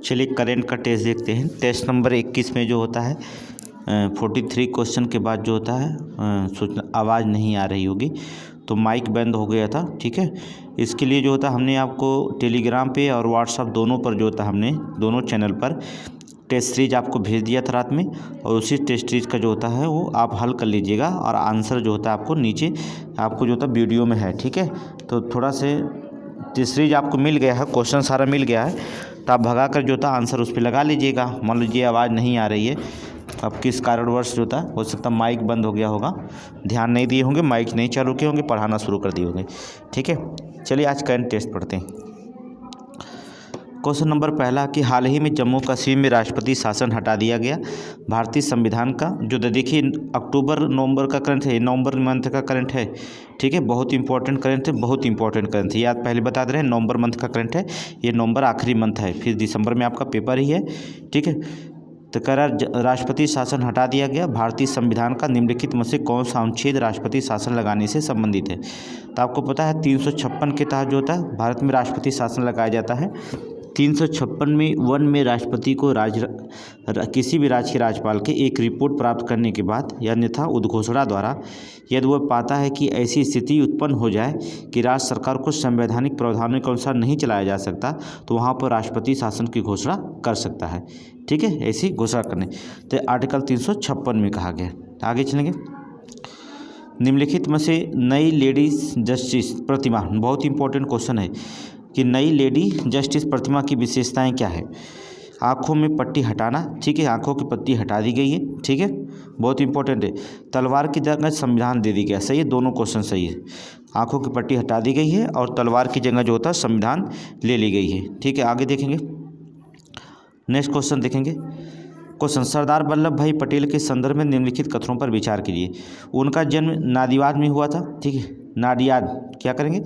चलिए करेंट का टेस्ट देखते हैं। टेस्ट नंबर 21 में जो होता है 43 क्वेश्चन के बाद जो होता है सूचना आवाज़ नहीं आ रही होगी तो माइक बंद हो गया था। ठीक है, इसके लिए जो होता हमने आपको टेलीग्राम पे और व्हाट्सअप दोनों पर जो होता हमने दोनों चैनल पर टेस्ट सीरीज आपको भेज दिया था रात में, और उसी टेस्ट सीरीज का जो होता है वो आप हल कर लीजिएगा और आंसर जो होता है आपको नीचे आपको जो होता वीडियो में है। ठीक है, तो थोड़ा से टेस्ट सीरीज आपको मिल गया है, क्वेश्चन सारा मिल गया है, तो आप भगा कर जो होता आंसर उस पर लगा लीजिएगा। मान लीजिए आवाज़ नहीं आ रही है, अब किस कारणवश जो होता हो सकता माइक बंद हो गया होगा, ध्यान नहीं दिए होंगे, माइक नहीं चालू किए होंगे, पढ़ाना शुरू कर दिए होंगे। ठीक है, चलिए आज करंट टेस्ट पढ़ते हैं। क्वेश्चन नंबर पहला कि हाल ही में जम्मू कश्मीर में राष्ट्रपति शासन हटा दिया गया भारतीय संविधान का। जो देखिए अक्टूबर नवंबर का करंट है, नवंबर मंथ का करंट है। ठीक है, बहुत इंपॉर्टेंट करंट है, बहुत इंपॉर्टेंट करंट है, याद पहले बता दे रहे हैं नवंबर मंथ का करंट है, ये नवंबर आखिरी मंथ है, फिर दिसंबर में आपका पेपर ही है। ठीक है, तो कह रहा राष्ट्रपति शासन हटा दिया गया, भारतीय संविधान का निम्नलिखित में से कौन सा अनुच्छेद राष्ट्रपति शासन लगाने से संबंधित है। तो आपको पता है 356 के तहत जो होता है भारत में राष्ट्रपति शासन लगाया जाता है। 356 में वन में राष्ट्रपति को किसी भी राज्य के राज्यपाल के एक रिपोर्ट प्राप्त करने के बाद या अन्यथा उद्घोषणा द्वारा यदि वह पाता है कि ऐसी स्थिति उत्पन्न हो जाए कि राज्य सरकार को संवैधानिक प्रावधानों के अनुसार नहीं चलाया जा सकता तो वहाँ पर राष्ट्रपति शासन की घोषणा कर सकता है। ठीक है, ऐसी घोषणा करने तो आर्टिकल 356 में कहा गया। आगे चलेंगे। निम्नलिखित में से नई लेडीज जस्टिस प्रतिमा, बहुत इंपॉर्टेंट क्वेश्चन है कि नई लेडी जस्टिस प्रतिमा की विशेषताएं क्या है। आँखों में पट्टी हटाना, ठीक है, आँखों की पट्टी हटा दी गई है। ठीक है, बहुत इंपॉर्टेंट है। तलवार की जगह संविधान दे दी गया, सही है, दोनों क्वेश्चन सही है। आँखों की पट्टी हटा दी गई है और तलवार की जगह जो होता है संविधान ले ली गई है। ठीक है, आगे देखेंगे, नेक्स्ट क्वेश्चन देखेंगे। क्वेश्चन सरदार वल्लभ भाई पटेल के संदर्भ में निम्नलिखित कथनों पर विचार कीजिए। उनका जन्म नादियाद में हुआ था। ठीक है, नाडियाद क्या करेंगे,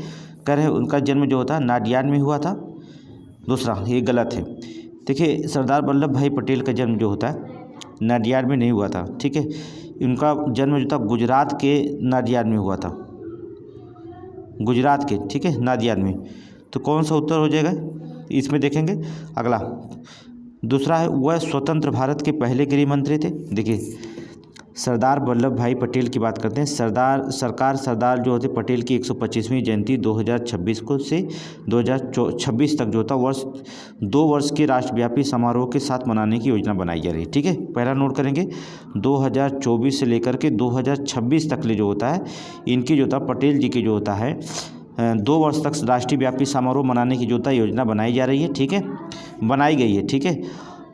कह रहे हैं उनका जन्म जो होता है नाडियाद में हुआ था। दूसरा ये गलत है। देखिए सरदार वल्लभ भाई पटेल का जन्म जो होता है नाडियाद में नहीं हुआ था। ठीक है, उनका जन्म जो था गुजरात के नाडियाद में हुआ था, गुजरात के, ठीक है, नादियाद में। तो कौन सा उत्तर हो जाएगा इसमें देखेंगे। अगला दूसरा है वह स्वतंत्र भारत के पहले गृह मंत्री थे। देखिए सरदार वल्लभ भाई पटेल की बात करते हैं। सरदार जो होते पटेल की 125वीं जयंती 2026 को से 2026 तक जो होता 2 वर्ष के राष्ट्रव्यापी समारोह के साथ मनाने की योजना बनाई जा रही है। ठीक है, पहला नोट करेंगे 2024 से लेकर के 2026 तक ले जो होता है इनकी जो होता पटेल जी की जो होता है 2 वर्ष तक राष्ट्रीय व्यापी समारोह मनाने की जो होता योजना बनाई जा रही है। ठीक है, बनाई गई है। ठीक है,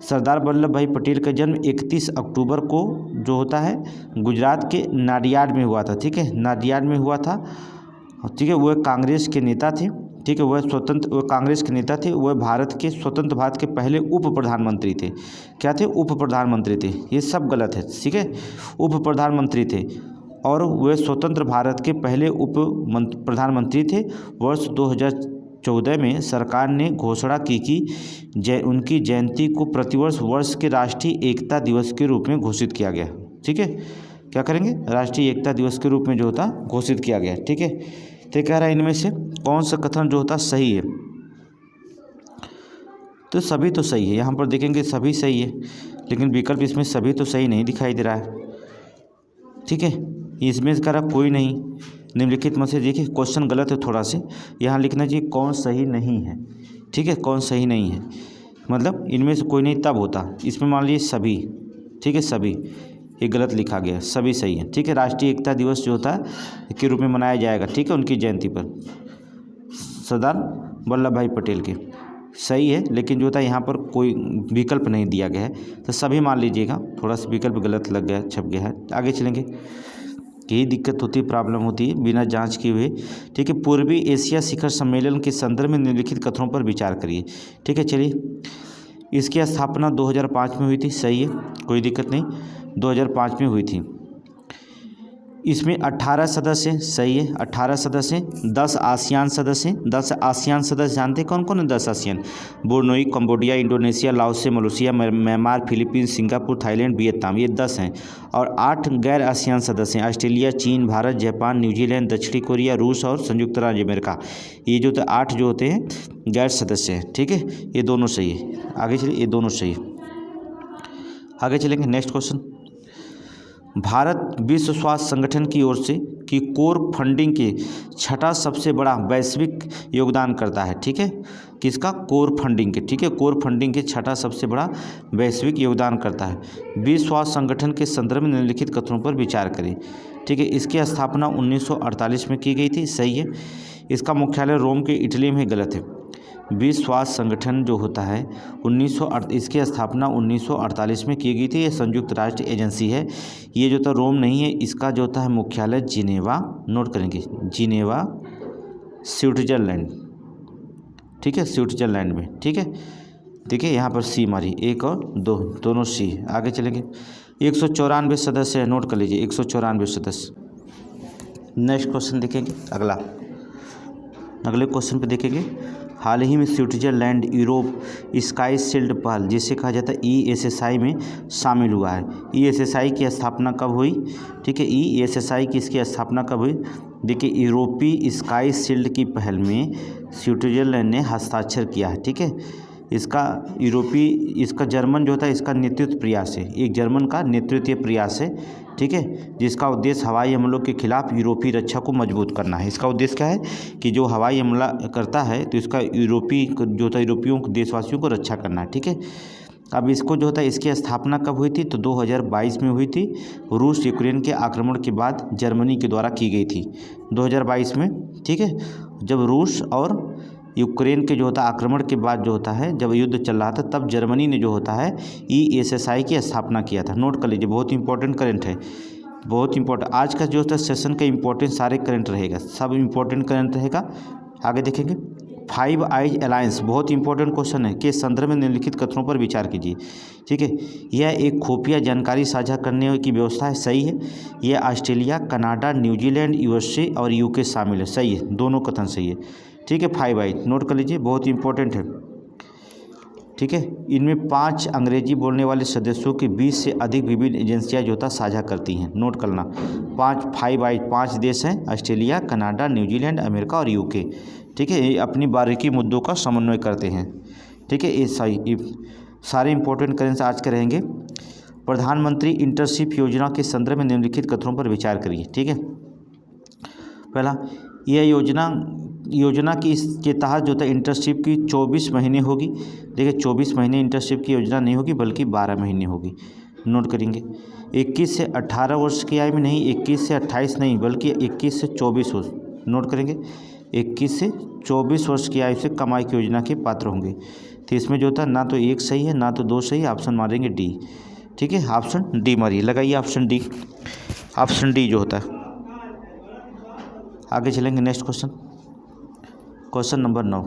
सरदार वल्लभ भाई पटेल का जन्म 31 अक्टूबर को जो होता है गुजरात के नाडियाड में हुआ था। ठीक है, नाडियाड में हुआ था। ठीक है, वह कांग्रेस के नेता थे। ठीक है, वह कांग्रेस के नेता थे। वह स्वतंत्र भारत के पहले उप प्रधानमंत्री थे। क्या थे, उप प्रधानमंत्री थे। ये सब गलत है। ठीक है, उप प्रधानमंत्री थे और वे स्वतंत्र भारत के पहले उप प्रधानमंत्री थे। वर्ष 2014 में सरकार ने घोषणा की कि उनकी जयंती को प्रतिवर्ष वर्ष के राष्ट्रीय एकता दिवस के रूप में घोषित किया गया। ठीक है, क्या करेंगे, राष्ट्रीय एकता दिवस के रूप में जो होता घोषित किया गया। ठीक है, तो कह रहा है इनमें से कौन सा कथन जो होता सही है। तो सभी तो सही है, यहाँ पर देखेंगे सभी सही है, लेकिन विकल्प इसमें सभी तो सही नहीं दिखाई दे रहा है। ठीक है, इसमें कह रहा कोई नहीं। निम्नलिखित में से देखिए क्वेश्चन गलत है थोड़ा से, यहाँ लिखना चाहिए कौन सही नहीं है। ठीक है, कौन सही नहीं है मतलब इनमें से कोई नहीं तब होता। इसमें मान लीजिए सभी, ठीक है, सभी ये गलत लिखा गया, सभी सही है। ठीक है, राष्ट्रीय एकता दिवस जो होता है के रूप में मनाया जाएगा। ठीक है, उनकी जयंती पर सरदार वल्लभ भाई पटेल के सही है, लेकिन जो होता है यहाँ पर कोई विकल्प नहीं दिया गया है, तो सभी मान लीजिएगा। थोड़ा सा विकल्प गलत लग गया, छप गया है। आगे चलेंगे, यही दिक्कत होती है, प्रॉब्लम होती है बिना जांच किए हुए। ठीक है, पूर्वी एशिया शिखर सम्मेलन के संदर्भ में निम्नलिखित कथनों पर विचार करिए। ठीक है, चलिए इसकी स्थापना 2005 में हुई थी, सही है, कोई दिक्कत नहीं, 2005 में हुई थी। इसमें 18 सदस्य हैं, सही है, 18 सदस्य हैं। 10 आसियान सदस्य हैं। 10 आसियान सदस्य जानते हैं कौन कौन है? 10 ASEAN: Brunei, Cambodia, Indonesia, Laos, Malaysia, Myanmar, Philippines, Singapore, Thailand, Vietnam, ये 10 हैं। और 8 गैर आसियान सदस्य हैं: ऑस्ट्रेलिया, चीन, भारत, जापान, न्यूजीलैंड, दक्षिणी कोरिया, रूस और संयुक्त राज्य अमेरिका। ये जो 8 जो होते हैं गैर सदस्य हैं। ठीक है, ये दोनों सही है। आगे चलिए, ये दोनों सही है। आगे चलेंगे, नेक्स्ट क्वेश्चन। भारत विश्व स्वास्थ्य संगठन की ओर से की कोर फंडिंग के छठा सबसे बड़ा वैश्विक योगदान करता है। ठीक है, किसका? कोर फंडिंग के। ठीक है, कोर फंडिंग के छठा सबसे बड़ा वैश्विक योगदान करता है। विश्व स्वास्थ्य संगठन के संदर्भ में निम्नलिखित कथनों पर विचार करें। ठीक है, इसकी स्थापना 1948 में की गई थी, सही है। इसका मुख्यालय रोम के इटली में, गलत है। विश्व स्वास्थ्य संगठन जो होता है इसकी स्थापना 1948 में की गई थी। ये संयुक्त राष्ट्र एजेंसी है। ये जो था रोम नहीं है, इसका जो होता है मुख्यालय जिनेवा, नोट करेंगे, जिनेवा, स्विट्जरलैंड। ठीक है, स्विट्जरलैंड में। ठीक है, देखिए यहाँ पर सी मारी, 1 और 2 दोनों सी। आगे चलेंगे। 194 सदस्य है, नोट कर लीजिए, 194 सदस्य। नेक्स्ट क्वेश्चन देखेंगे, अगले क्वेश्चन पे देखेंगे। हाल ही में स्विट्जरलैंड यूरोप स्काई शील्ड पहल, जिसे कहा जाता है ESSI में शामिल हुआ है। ESSI की स्थापना कब हुई? ठीक है, ESSI की इसकी स्थापना कब हुई? देखिए, यूरोपीय स्काई शील्ड की पहल में स्विट्जरलैंड ने हस्ताक्षर किया है। ठीक है, इसका जर्मन जो होता है इसका नेतृत्व प्रयास है, एक जर्मन का नेतृत्व प्रयास है। ठीक है, जिसका उद्देश्य हवाई हमलों के खिलाफ यूरोपीय रक्षा को मजबूत करना है। इसका उद्देश्य क्या है कि जो हवाई हमला करता है तो इसका यूरोपियों देशवासियों को रक्षा करना है। ठीक है, अब इसको जो होता है इसकी स्थापना कब हुई थी? तो 2022 में हुई थी। रूस यूक्रेन के आक्रमण के बाद जर्मनी के द्वारा की गई थी 2022 में। ठीक है, जब रूस और यूक्रेन के जो होता है आक्रमण के बाद जो होता है, जब युद्ध चल रहा था, तब जर्मनी ने जो होता है ESSI की स्थापना किया था। नोट कर लीजिए, बहुत इंपॉर्टेंट करंट है, बहुत इंपॉर्टेंट। आज का जो होता है सेशन का इंपॉर्टेंट सारे करंट रहेगा, सब इंपॉर्टेंट करंट रहेगा। आगे देखेंगे। 5 आइज अलायंस, बहुत इंपॉर्टेंट क्वेश्चन है, के संदर्भ में निम्नलिखित कथनों पर विचार कीजिए। ठीक है, यह एक खुफिया जानकारी साझा करने की व्यवस्था है, सही है। यह ऑस्ट्रेलिया, कनाडा, न्यूजीलैंड, USA और UK शामिल है, सही है, दोनों कथन सही है। ठीक है, 5 आइज नोट कर लीजिए, बहुत इंपॉर्टेंट है। ठीक है, इनमें 5 अंग्रेजी बोलने वाले सदस्यों के 20 से अधिक विभिन्न एजेंसियां जो होता साझा करती हैं। नोट करना, 5 आइज 5 देश हैं, ऑस्ट्रेलिया, कनाडा, न्यूजीलैंड, अमेरिका और UK। ठीक है, ये अपनी बारीकी मुद्दों का समन्वय करते हैं। ठीक है, ये सारे इंपॉर्टेंट करेंस आज के रहेंगे। प्रधानमंत्री इंटर्नशिप योजना के संदर्भ में निम्नलिखित कथनों पर विचार करिए। ठीक है, पहला, यह योजना की इसके तहत जो था इंटर्नशिप की 24 महीने होगी। देखिए, 24 महीने इंटर्नशिप की योजना नहीं होगी, बल्कि 12 महीने होगी। नोट करेंगे। 21 से 18 वर्ष की आयु में नहीं, 21 से 28 नहीं, बल्कि 21 से 24 वर्ष। नोट करेंगे, 21 से 24 वर्ष की आयु से कमाई की योजना के पात्र होंगे। तो इसमें जो था ना तो 1 सही है, ना तो 2 सही है, ऑप्शन मारेंगे D। ठीक है, ऑप्शन D मारिए, लगाइए ऑप्शन D, ऑप्शन D जो होता है। आगे चलेंगे, नेक्स्ट क्वेश्चन, क्वेश्चन नंबर 9।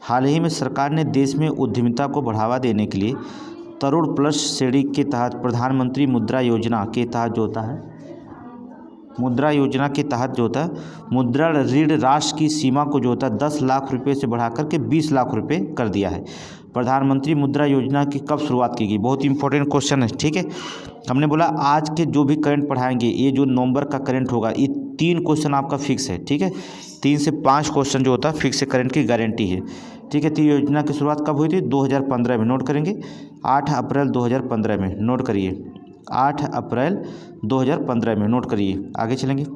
हाल ही में सरकार ने देश में उद्यमिता को बढ़ावा देने के लिए तरुण प्लस श्रेणी के तहत प्रधानमंत्री मुद्रा योजना के तहत जो होता है मुद्रा ऋण राशि की सीमा को जो होता है 10 लाख रुपए से बढ़ाकर के 20 लाख रुपए कर दिया है। प्रधानमंत्री मुद्रा योजना की कब शुरुआत की गई? बहुत इंपॉर्टेंट क्वेश्चन है। ठीक है, हमने बोला आज के जो भी करंट पढ़ाएंगे, ये जो नवंबर का करंट होगा, ये 3 क्वेश्चन आपका फिक्स है। ठीक है, 3 से 5 क्वेश्चन जो होता है फिक्स है, करंट की गारंटी है। ठीक है, तो योजना की शुरुआत कब हुई थी? 2015 में। नोट करेंगे, 8 अप्रैल 2015 में। नोट करिए, 8 अप्रैल 2015 में। नोट करिए, आगे चलेंगे।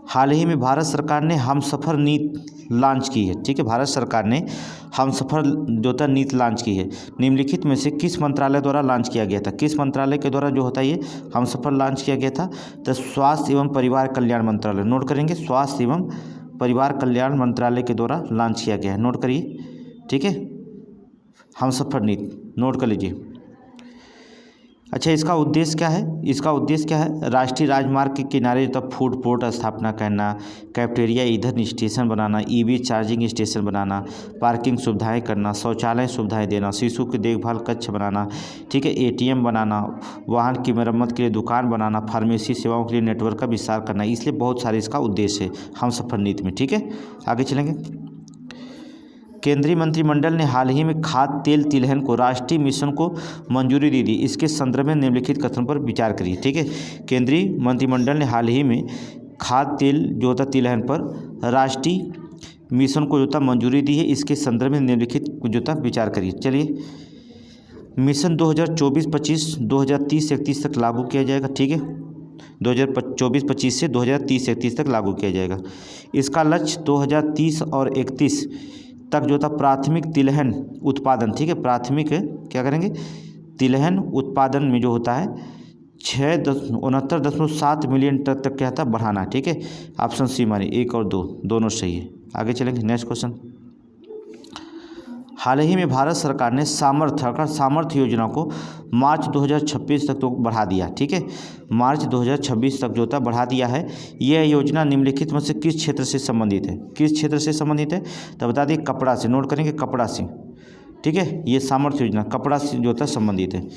हाल ही में भारत सरकार ने हमसफ़र नीति लॉन्च की है। ठीक है, भारत सरकार ने हमसफ़र जो था नीति लॉन्च की है। निम्नलिखित में से किस मंत्रालय द्वारा लॉन्च किया गया था? किस मंत्रालय के द्वारा जो होता है ये हमसफ़र लॉन्च किया गया था? तो स्वास्थ्य एवं परिवार कल्याण मंत्रालय। नोट करेंगे, स्वास्थ्य एवं परिवार कल्याण मंत्रालय के द्वारा लॉन्च किया गया है। नोट करिए। ठीक है, हमसफ़र नीति नोट कर लीजिए। अच्छा, इसका उद्देश्य क्या है? इसका उद्देश्य क्या है? राष्ट्रीय राजमार्ग के किनारे जो फूड कोर्ट स्थापना करना, कैफेटेरिया ईंधन स्टेशन बनाना, ईवी चार्जिंग स्टेशन बनाना, पार्किंग सुविधाएं करना, शौचालय सुविधाएं देना, शिशु की देखभाल कक्ष बनाना, ठीक है, एटीएम बनाना, वाहन की मरम्मत के लिए दुकान बनाना, फार्मेसी सेवाओं के लिए नेटवर्क का विस्तार करना। इसलिए बहुत सारे इसका उद्देश्य है हमसफर नीति में। ठीक है, आगे चलेंगे। केंद्रीय मंत्रिमंडल ने हाल ही में खाद्य तेल तिलहन को राष्ट्रीय मिशन को मंजूरी दे दी। इसके संदर्भ में निम्नलिखित कथनों पर विचार करिए। ठीक है, केंद्रीय मंत्रिमंडल ने हाल ही में खाद्य तेल जो था तिलहन पर राष्ट्रीय मिशन को जो था मंजूरी दी है। इसके संदर्भ में निम्नलिखित जो था विचार करिए। चलिए, मिशन 2024-25 2030-31 तक लागू किया जाएगा। ठीक है, 2024-25 से 2030-31 तक लागू किया जाएगा। इसका लक्ष्य 2030 और 31 तक जो था प्राथमिक तिलहन उत्पादन, ठीक है, प्राथमिक क्या करेंगे, तिलहन उत्पादन में जो होता है 69.7 मिलियन टन तक क्या था बढ़ाना। ठीक है, ऑप्शन सी मानिए, 1 और 2 दोनों सही है। आगे चलेंगे, नेक्स्ट क्वेश्चन। हाल ही में भारत सरकार ने सामर्थ्य योजना को मार्च 2026 तक तो बढ़ा दिया। ठीक है, मार्च 2026 तक जो था बढ़ा दिया है। यह योजना निम्नलिखित में से किस क्षेत्र से संबंधित है? किस क्षेत्र से संबंधित है तो बता दिए, कपड़ा से। नोट करेंगे, कपड़ा से। ठीक है, ये सामर्थ्य योजना कपड़ा से जो था संबंधित है।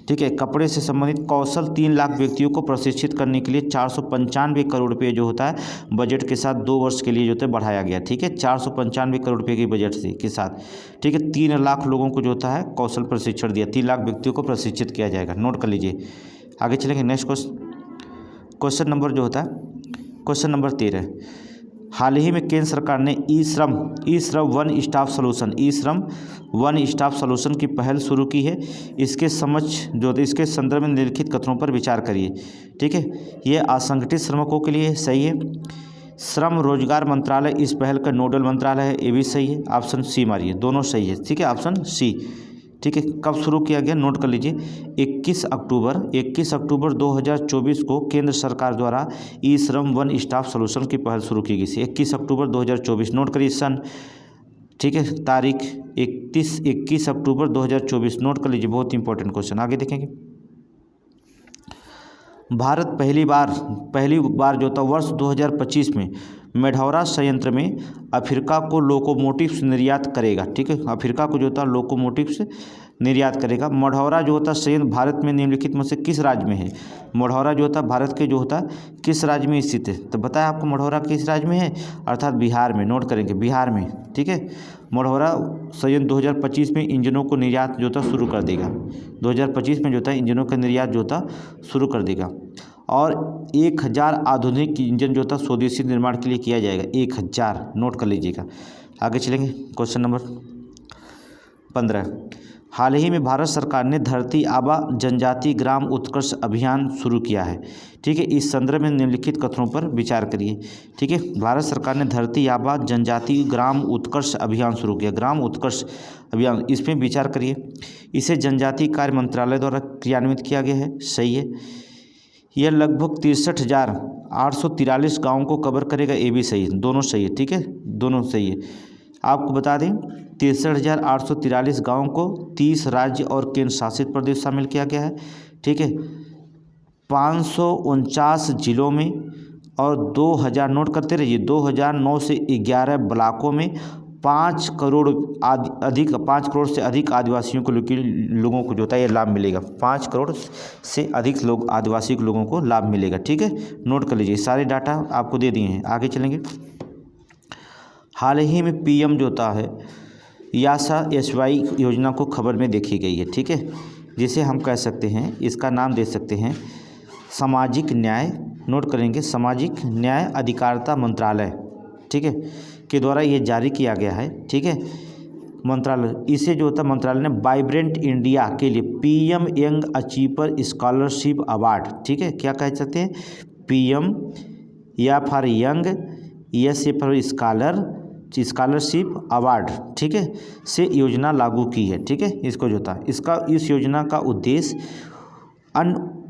ठीक है, कपड़े से संबंधित कौशल 3 लाख व्यक्तियों को प्रशिक्षित करने के लिए 495 करोड़ रुपये जो होता है बजट के साथ 2 वर्ष के लिए जो है बढ़ाया गया। ठीक है, 495 करोड़ रुपये के बजट से के साथ, ठीक है, 3 लाख लोगों को जो होता है कौशल प्रशिक्षण दिया, 3 लाख व्यक्तियों को प्रशिक्षित किया जाएगा। नोट कर लीजिए। आगे चलेंगे, नेक्स्ट क्वेश्चन नंबर जो होता है क्वेश्चन नंबर 13। हाल ही में केंद्र सरकार ने ई श्रम वन स्टॉप सॉल्यूशन की पहल शुरू की है। इसके संदर्भ में निम्नलिखित कथनों पर विचार करिए। ठीक है, ये असंगठित श्रमिकों के लिए सही है। श्रम रोजगार मंत्रालय इस पहल का नोडल मंत्रालय है, ये भी सही है। ऑप्शन सी मारिए, दोनों सही है। ठीक है, ऑप्शन सी। ठीक है, कब शुरू किया गया? नोट कर लीजिए, 21 अक्टूबर 2024 को केंद्र सरकार द्वारा ई श्रम वन स्टॉप सॉल्यूशन की पहल शुरू की गई थी। 21 अक्टूबर 2024, नोट करिए सन। ठीक है, तारीख 21 अक्टूबर 2024 नोट कर लीजिए, बहुत इंपॉर्टेंट क्वेश्चन। आगे देखेंगे। भारत पहली बार जो था वर्ष 2025 में मेढौरा संयंत्र में अफ्रीका को लोकोमोटिव्स निर्यात करेगा। ठीक है, अफ्रीका को जो था लोकोमोटिव्स निर्यात करेगा। मढ़ौरा जो होता संयंत्र भारत में निम्नलिखित में से किस राज्य में है? मढ़ौरा जो होता भारत के जो होता किस राज्य में स्थित है? तो बताया आपको मढ़ौरा किस राज्य में है, अर्थात बिहार में। नोट करेंगे, बिहार में। ठीक है, मढ़ौरा संयंत्र 2025 में इंजनों को निर्यात जो था शुरू कर देगा। 2025 में जो था इंजनों का निर्यात जो था शुरू कर देगा। और 1000 आधुनिक इंजन जो था स्वदेशी निर्माण के लिए किया जाएगा। 1000, नोट कर लीजिएगा। आगे चलेंगे, क्वेश्चन नंबर 15। हाल ही में भारत सरकार ने धरती आबा जनजाति ग्राम उत्कर्ष अभियान शुरू किया है। ठीक है, इस संदर्भ में निम्नलिखित कथनों पर विचार करिए। ठीक है, भारत सरकार ने धरती आबा जनजाति ग्राम उत्कर्ष अभियान शुरू किया। ग्राम उत्कर्ष अभियान, इसमें विचार करिए। इसे जनजाति कार्य मंत्रालय द्वारा क्रियान्वित किया गया है, सही है। यह लगभग 63,843 गाँवों को कवर करेगा, ये भी सही है, दोनों सही है। ठीक है, दोनों सही है। आपको बता दें 63,843 गाँवों को 30 राज्य और केंद्र शासित प्रदेश शामिल किया गया है। ठीक है, 549 जिलों में और 2000, नोट करते रहिए, 2009 से 11 ब्लॉकों में 5 करोड़ से अधिक आदिवासियों को लोगों को जो होता है ये लाभ मिलेगा। 5 करोड़ से अधिक लोग आदिवासी लोगों को लाभ मिलेगा। ठीक है, नोट कर लीजिए, सारे डाटा आपको दे दिए हैं। आगे चलेंगे। हाल ही में पीएम जो होता है YASA योजना को खबर में देखी गई है। ठीक है, जिसे हम कह सकते हैं, इसका नाम दे सकते हैं सामाजिक न्याय, नोट करेंगे, सामाजिक न्याय अधिकारिता मंत्रालय, ठीक है, के द्वारा ये जारी किया गया है। ठीक है, मंत्रालय, इसे जो होता है मंत्रालय ने वाइब्रेंट इंडिया के लिए PM young achiever scholarship award, ठीक है, क्या कह सकते हैं, पीएम या for young, S A for scholarship award, ठीक है, से योजना लागू की है। ठीक है, इसको जो था इस योजना का उद्देश्य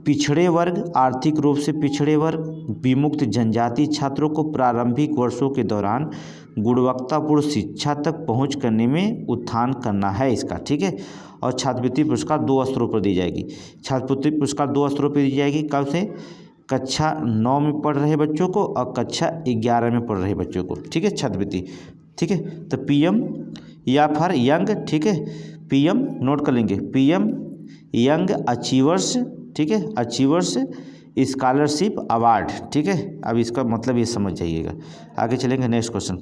पिछड़े वर्ग, आर्थिक रूप से पिछड़े वर्ग, विमुक्त जनजाति छात्रों को प्रारंभिक वर्षों के दौरान गुणवत्तापूर्ण शिक्षा तक पहुंच करने में उत्थान करना है इसका, ठीक है। और छात्रवृत्ति पुरस्कार 2 स्तरों पर दी जाएगी। छात्रवृत्ति पुरस्कार 2 स्तरों पर दी जाएगी। कब से? कक्षा 9 में पढ़ रहे बच्चों को और कक्षा 11 में पढ़ रहे बच्चों को, ठीक है, छात्रवृत्ति, ठीक है। तो पीएम या फिर यंग, ठीक है, पीएम नोट कर लेंगे, पीएम यंग अचीवर्स, ठीक है, अचीवर्स स्कॉलरशिप अवार्ड, ठीक है। अब इसका मतलब ये समझ जाइएगा। आगे चलेंगे नेक्स्ट क्वेश्चन।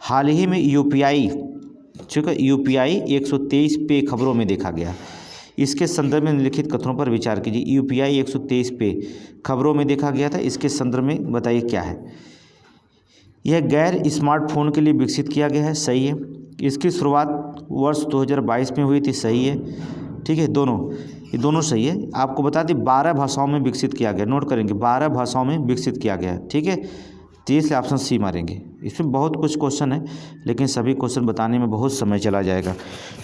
हाल ही में यूपीआई, ठीक है, यूपीआई 123 पे खबरों में देखा गया। इसके संदर्भ में निम्नलिखित कथनों पर विचार कीजिए। यूपीआई 123 पे खबरों में देखा गया था, इसके संदर्भ में बताइए क्या है। यह गैर स्मार्टफोन के लिए विकसित किया गया है, सही है। इसकी शुरुआत वर्ष 2022 में हुई थी, सही है, ठीक है। ये दोनों सही है। आपको बता दें 12 भाषाओं में विकसित किया गया, नोट करेंगे 12 भाषाओं में विकसित किया गया है, ठीक है। तो इसलिए ऑप्शन सी मारेंगे। इसमें बहुत कुछ क्वेश्चन है लेकिन सभी क्वेश्चन बताने में बहुत समय चला जाएगा,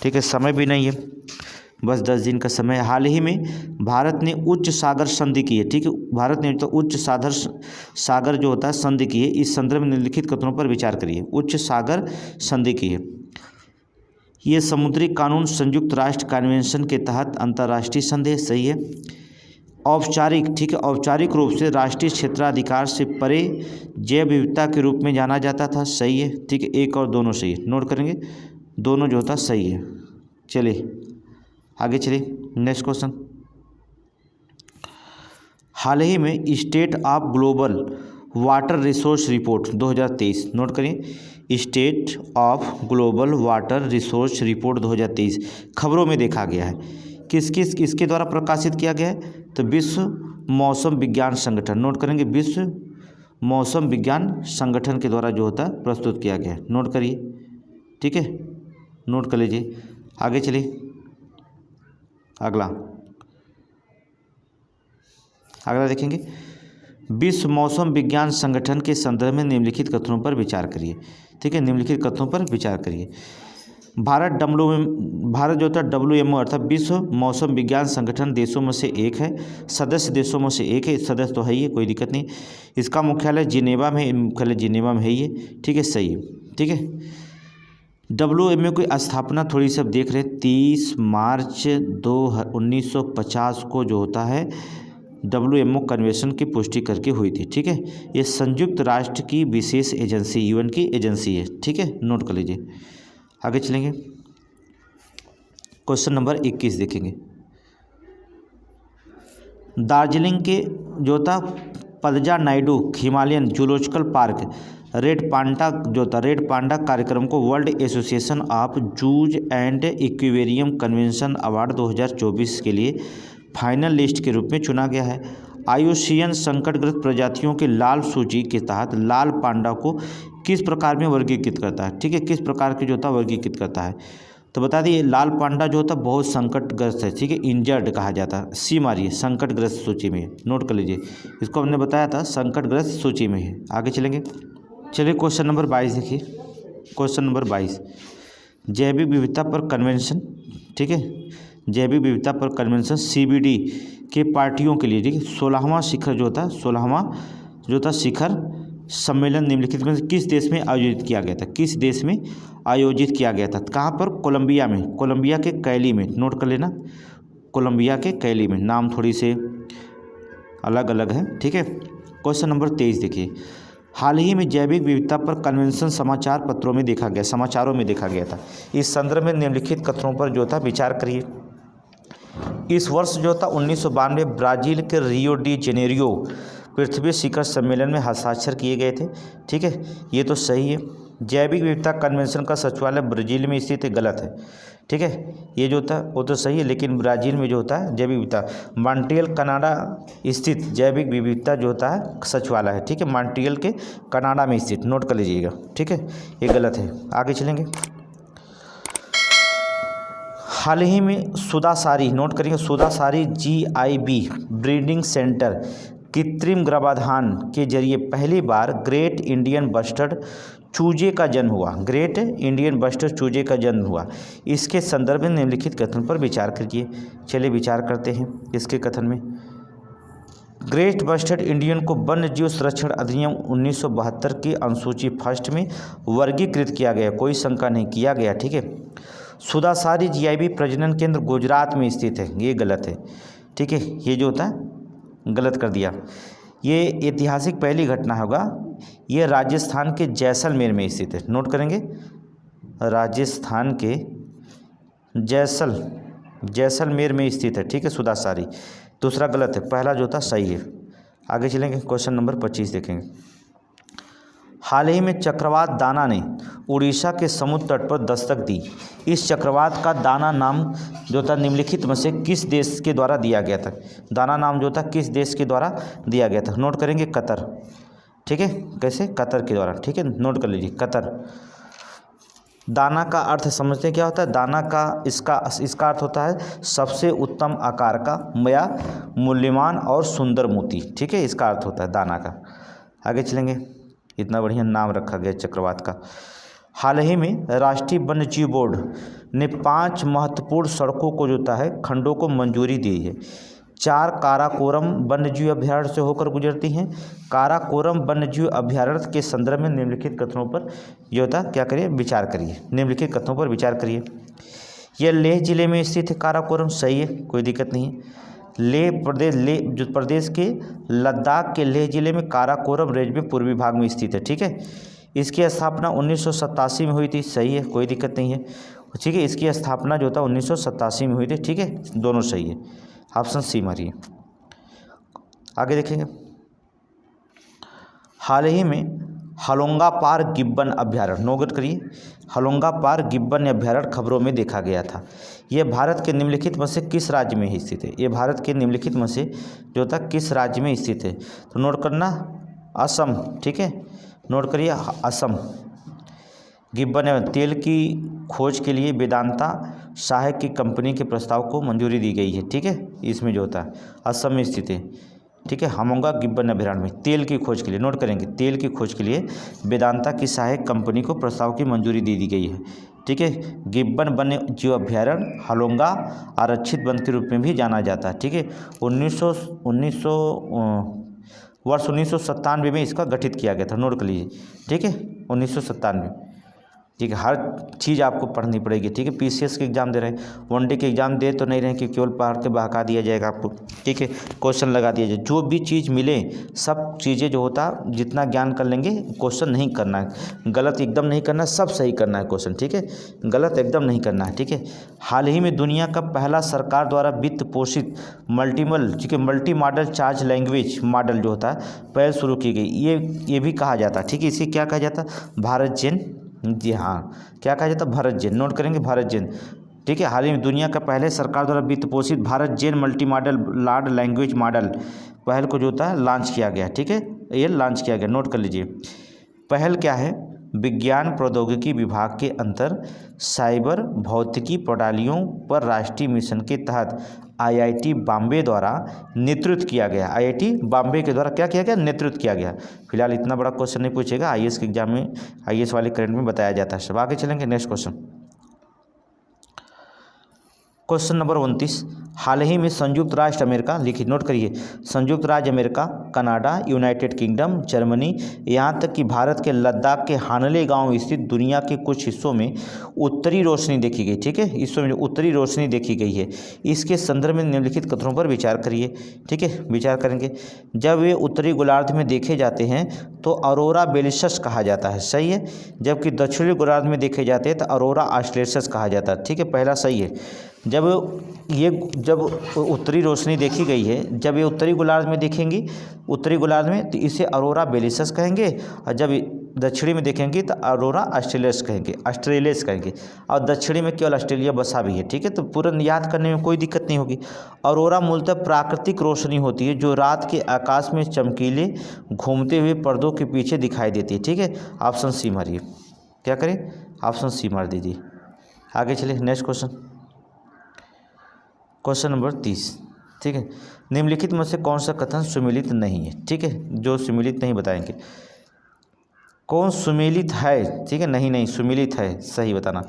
ठीक है, समय भी नहीं है, बस 10 दिन का समय है। हाल ही में भारत ने उच्च सागर संधि की है, ठीक है, भारत ने तो उच्च सागर जो होता है संधि की है। इस संदर्भ में निम्नलिखित कथनों पर विचार करिए। उच्च सागर संधि की है, ये समुद्री कानून संयुक्त राष्ट्र कन्वेंशन के तहत अंतर्राष्ट्रीय संधि है, सही है। औपचारिक, ठीक है, औपचारिक रूप से राष्ट्रीय क्षेत्राधिकार से परे जैव विविधता के रूप में जाना जाता था, सही है, ठीक है। एक और दोनों सही है, नोट करेंगे, दोनों जो होता सही है। चलिए आगे चलिए नेक्स्ट क्वेश्चन। हाल ही में State of Global Water Resource Report 2023, note करिए, State of Global Water Resource Report 2023 खबरों में देखा गया है। किसके द्वारा प्रकाशित किया गया है? तो विश्व मौसम विज्ञान संगठन, नोट करेंगे, विश्व मौसम विज्ञान संगठन के द्वारा जो होता है प्रस्तुत किया गया है, नोट करिए, ठीक है, नोट कर लीजिए। आगे चलिए अगला देखेंगे। विश्व मौसम विज्ञान संगठन के संदर्भ में निम्नलिखित कथनों पर विचार करिए, ठीक है, निम्नलिखित कथनों पर विचार करिए। भारत जो होता है WMO अर्थात विश्व मौसम विज्ञान संगठन देशों में से एक है, सदस्य देशों में से एक है, सदस्य तो है ही, कोई दिक्कत नहीं। इसका मुख्यालय जिनेवा में, मुख्यालय जिनेवा में है ये, ठीक है, सही है, ठीक है। WMO की स्थापना थोड़ी सी अब देख रहे हैं 30 मार्च 1950 को जो होता है WMO कन्वेंशन की पुष्टि करके हुई थी, ठीक है। ये संयुक्त राष्ट्र की विशेष एजेंसी, UN की एजेंसी है, ठीक है, नोट कर लीजिए। आगे चलेंगे, क्वेश्चन नंबर 21 देखेंगे। दार्जिलिंग के जो था Padmaja Naidu Himalayan Zoological Park red panda कार्यक्रम को World Association of Zoos and Aquarium Convention award 2024 के लिए फाइनल लिस्ट के रूप में चुना गया है। IUCN संकटग्रस्त प्रजातियों के लाल सूची के तहत लाल पांडा को किस प्रकार में वर्गीकृत करता है, ठीक है, किस प्रकार के जो होता है वर्गीकृत करता है। तो बता दिए लाल पांडा जो होता है बहुत संकटग्रस्त है, ठीक है, इंजर्ड कहा जाता है, सी मारिए, संकटग्रस्त सूची में, नोट कर लीजिए, इसको हमने बताया था संकटग्रस्त सूची में है। आगे चलेंगे, चलिए क्वेश्चन नंबर 22 देखिए। क्वेश्चन नंबर 22, जैविक विविधता पर कन्वेंशन, ठीक है, जैविक विविधता पर कन्वेंशन CBD के पार्टियों के लिए, ठीक है, 16वां शिखर जो होता है, 16वां जो होता शिखर सम्मेलन निम्नलिखित में किस देश में आयोजित किया गया था, किस देश में आयोजित किया गया था, कहाँ पर? कोलंबिया में, कोलंबिया के कैली में, नोट कर लेना, कोलंबिया के कैली में, नाम थोड़ी से अलग अलग है, ठीक है। क्वेश्चन नंबर 23 देखिए। हाल ही में जैविक विविधता पर कन्वेंशन समाचारों में देखा गया था। इस संदर्भ में निम्नलिखित कथनों पर जो था विचार करिए। इस वर्ष जो था 1992 ब्राज़ील के रियो डी जेनेरियो पृथ्वी शिखर सम्मेलन में हस्ताक्षर किए गए थे, ठीक है, ये तो सही है। जैविक विविधता कन्वेंशन का सचिवालय ब्राज़ील में स्थित है, गलत है, ठीक है, ये जो होता है वो तो सही है, लेकिन ब्राज़ील में जो होता है जैविक विविधता मॉन्ट्रियल कनाडा स्थित जैविक विविधता जो होता है सचिवालय है, ठीक है, मॉन्ट्रियल के कनाडा में स्थित, नोट कर लीजिएगा, ठीक है, ये गलत है। आगे चलेंगे। हाल ही में सुदासारी, नोट करिए, सुदासारी GIB ब्रीडिंग सेंटर कृत्रिम गर्भाधान के जरिए पहली बार ग्रेट इंडियन बस्टर्ड चूजे का जन्म हुआ, ग्रेट इंडियन बस्टर्ड चूजे का जन्म हुआ, इसके संदर्भ में निम्नलिखित कथन पर विचार कीजिए। चलिए विचार करते हैं इसके कथन में। ग्रेट बस्टर्ड इंडियन को वन्य जीव संरक्षण अधिनियम 1972 की अनुसूची फर्स्ट में वर्गीकृत किया गया, कोई शंका नहीं, किया गया, ठीक है। सुदासारी जीआईबी प्रजनन केंद्र गुजरात में स्थित है, ये गलत है, ठीक है, ये जो होता है गलत कर दिया। ये ऐतिहासिक पहली घटना होगा, ये राजस्थान के जैसलमेर में स्थित है, नोट करेंगे, राजस्थान के जैसलमेर में स्थित है, ठीक है, सुदासारी। दूसरा गलत है, पहला जो था सही है। आगे चलेंगे, क्वेश्चन नंबर 25 देखेंगे। हाल ही में चक्रवात दाना ने उड़ीसा के समुद्र तट पर दस्तक दी। इस चक्रवात का दाना नाम जो था निम्नलिखित में से किस देश के द्वारा दिया गया था? दाना नाम जो था किस देश के द्वारा दिया गया था? नोट करेंगे, कतर, ठीक है, कैसे? कतर के द्वारा, ठीक है, नोट कर लीजिए, कतर। दाना का अर्थ समझते हैं क्या होता है? दाना का इसका अर्थ होता है सबसे उत्तम आकार का या मूल्यवान और सुंदर मोती, ठीक है, इसका अर्थ होता है दाना का। आगे चलेंगे, इतना बढ़िया नाम रखा गया चक्रवात का। हाल ही में राष्ट्रीय वन्यजीव बोर्ड ने 5 महत्वपूर्ण सड़कों को जो होता है खंडों को मंजूरी दी है। 4 काराकोरम वन्यजीव अभ्यारण्य से होकर गुजरती हैं। काराकोरम वन्यजीव अभ्यारण्य के संदर्भ में निम्नलिखित कथनों पर जो होता क्या करिए, विचार करिए, निम्नलिखित कथनों पर विचार करिए। यह लेह जिले में स्थित है काराकोरम, सही है, कोई दिक्कत नहीं है। लेह जो प्रदेश के लद्दाख के लेह जिले में काराकोरम रेंज में पूर्वी भाग में स्थित है, ठीक है। इसकी स्थापना 1987 में हुई थी, सही है, कोई दिक्कत नहीं है, ठीक है। इसकी स्थापना जो था 1987 में हुई थी, ठीक है, दोनों सही है, ऑप्शन सी मारिए। आगे देखेंगे, हाल ही में हलोंगापार गिब्बन अभ्यारण्य, नोट करिए, हलोंगापार गिब्बन अभ्यारण्य खबरों में देखा गया था। यह भारत के निम्नलिखित में से किस राज्य में स्थित है? ये भारत के निम्नलिखित में से जो था किस राज्य में स्थित है? तो नोट करना, असम, ठीक है, नोट करिए, असम। गिब्बन तेल की खोज के लिए वेदांता सहायक की कंपनी के प्रस्ताव को मंजूरी दी गई है, ठीक है, इसमें जो होता है असम में स्थित है, ठीक है। हलोंगा गिब्बन अभ्यारण्य में तेल की खोज के लिए, नोट करेंगे, तेल की खोज के लिए वेदांता की सहायक कंपनी को प्रस्ताव की मंजूरी दे दी गई है, ठीक है। गिब्बन वन्य जीव अभ्यारण्य हलोंगा आरक्षित वन के रूप में भी जाना जाता है, ठीक है। 1997 में इसका गठित किया गया था, नोट कर लीजिए, ठीक है, 1997, ठीक है। हर चीज़ आपको पढ़नी पड़ेगी, ठीक है। पीसीएस के एग्जाम दे रहे हैं, वनडे के एग्जाम दे तो नहीं रहे कि केवल पढ़ के बहका दिया जाएगा आपको, ठीक है, क्वेश्चन लगा दिया जाए। जो भी चीज़ मिले सब चीज़ें जो होता जितना ज्ञान कर लेंगे, क्वेश्चन नहीं करना है, गलत एकदम नहीं करना है, सब सही करना है क्वेश्चन, ठीक है, गलत एकदम नहीं करना है, ठीक है। हाल ही में दुनिया का पहला सरकार द्वारा वित्त पोषित multi modal charge language model जो होता है पहल शुरू की गई, ये भी कहा जाता है, ठीक है। इसे क्या कहा जाता है? भारत जेन, जी हाँ, क्या कहा जाता है? भारत जेन, नोट करेंगे, भारत जेन, ठीक है। हाल ही में दुनिया का पहले सरकार द्वारा वित्त पोषित Bharat gen multi modal large language model पहल को जो होता है लॉन्च किया गया, ठीक है, ये लॉन्च किया गया, नोट कर लीजिए। पहल क्या है? विज्ञान प्रौद्योगिकी विभाग के अंतर साइबर भौतिकी प्रणालियों पर राष्ट्रीय मिशन के तहत आईआईटी बॉम्बे द्वारा नेतृत्व किया गया। आईआईटी बॉम्बे के द्वारा क्या किया गया? नेतृत्व किया गया। फिलहाल इतना बड़ा क्वेश्चन नहीं पूछेगा, आईएएस के एग्जाम में, आईएएस वाले करंट में बताया जाता है सब। आगे चलेंगे, नेक्स्ट क्वेश्चन, क्वेश्चन नंबर 29। हाल ही में संयुक्त राष्ट्र अमेरिका, लिखिए, नोट करिए, संयुक्त राज्य America, Canada, United kingdom, Germany, यहाँ तक कि भारत के लद्दाख के हानले गांव स्थित दुनिया के कुछ हिस्सों में उत्तरी रोशनी देखी गई, ठीक है, हिस्सों में उत्तरी रोशनी देखी गई है। इसके संदर्भ में निम्नलिखित कथनों पर विचार करिए, ठीक है, विचार करेंगे। जब वे उत्तरी गोलार्ध में देखे जाते हैं तो अरोरा बोरियलिस कहा जाता है, सही है। जबकि दक्षिणी गोलार्ध में देखे जाते हैं तो अरोरा ऑस्ट्रेलिस कहा जाता है, ठीक है, पहला सही है। जब उत्तरी रोशनी देखी गई है, जब ये उत्तरी गोलार्ध में देखेंगी, उत्तरी गोलार्ध में, तो इसे अरोरा बोरियलिस कहेंगे, और जब दक्षिणी में देखेंगे तो अरोरा ऑस्ट्रेलिस कहेंगे, और दक्षिणी में केवल ऑस्ट्रेलिया बसा भी है, ठीक है। तो पूरा याद करने में कोई दिक्कत नहीं होगी। अरोरा मूलतः प्राकृतिक रोशनी होती है जो रात के आकाश में चमकीले घूमते हुए पर्दों के पीछे दिखाई देती है, ठीक है, ऑप्शन सी मारिए, क्या करें, ऑप्शन सी मार दीजिए। आगे चलिए, नेक्स्ट क्वेश्चन, क्वेश्चन नंबर 30, ठीक है। निम्नलिखित में से कौन सा कथन सुमिलित नहीं है, ठीक है, जो सुमिलित नहीं बताएंगे। कौन सुमेलित है, ठीक है, नहीं सुमेलित है, सही बताना।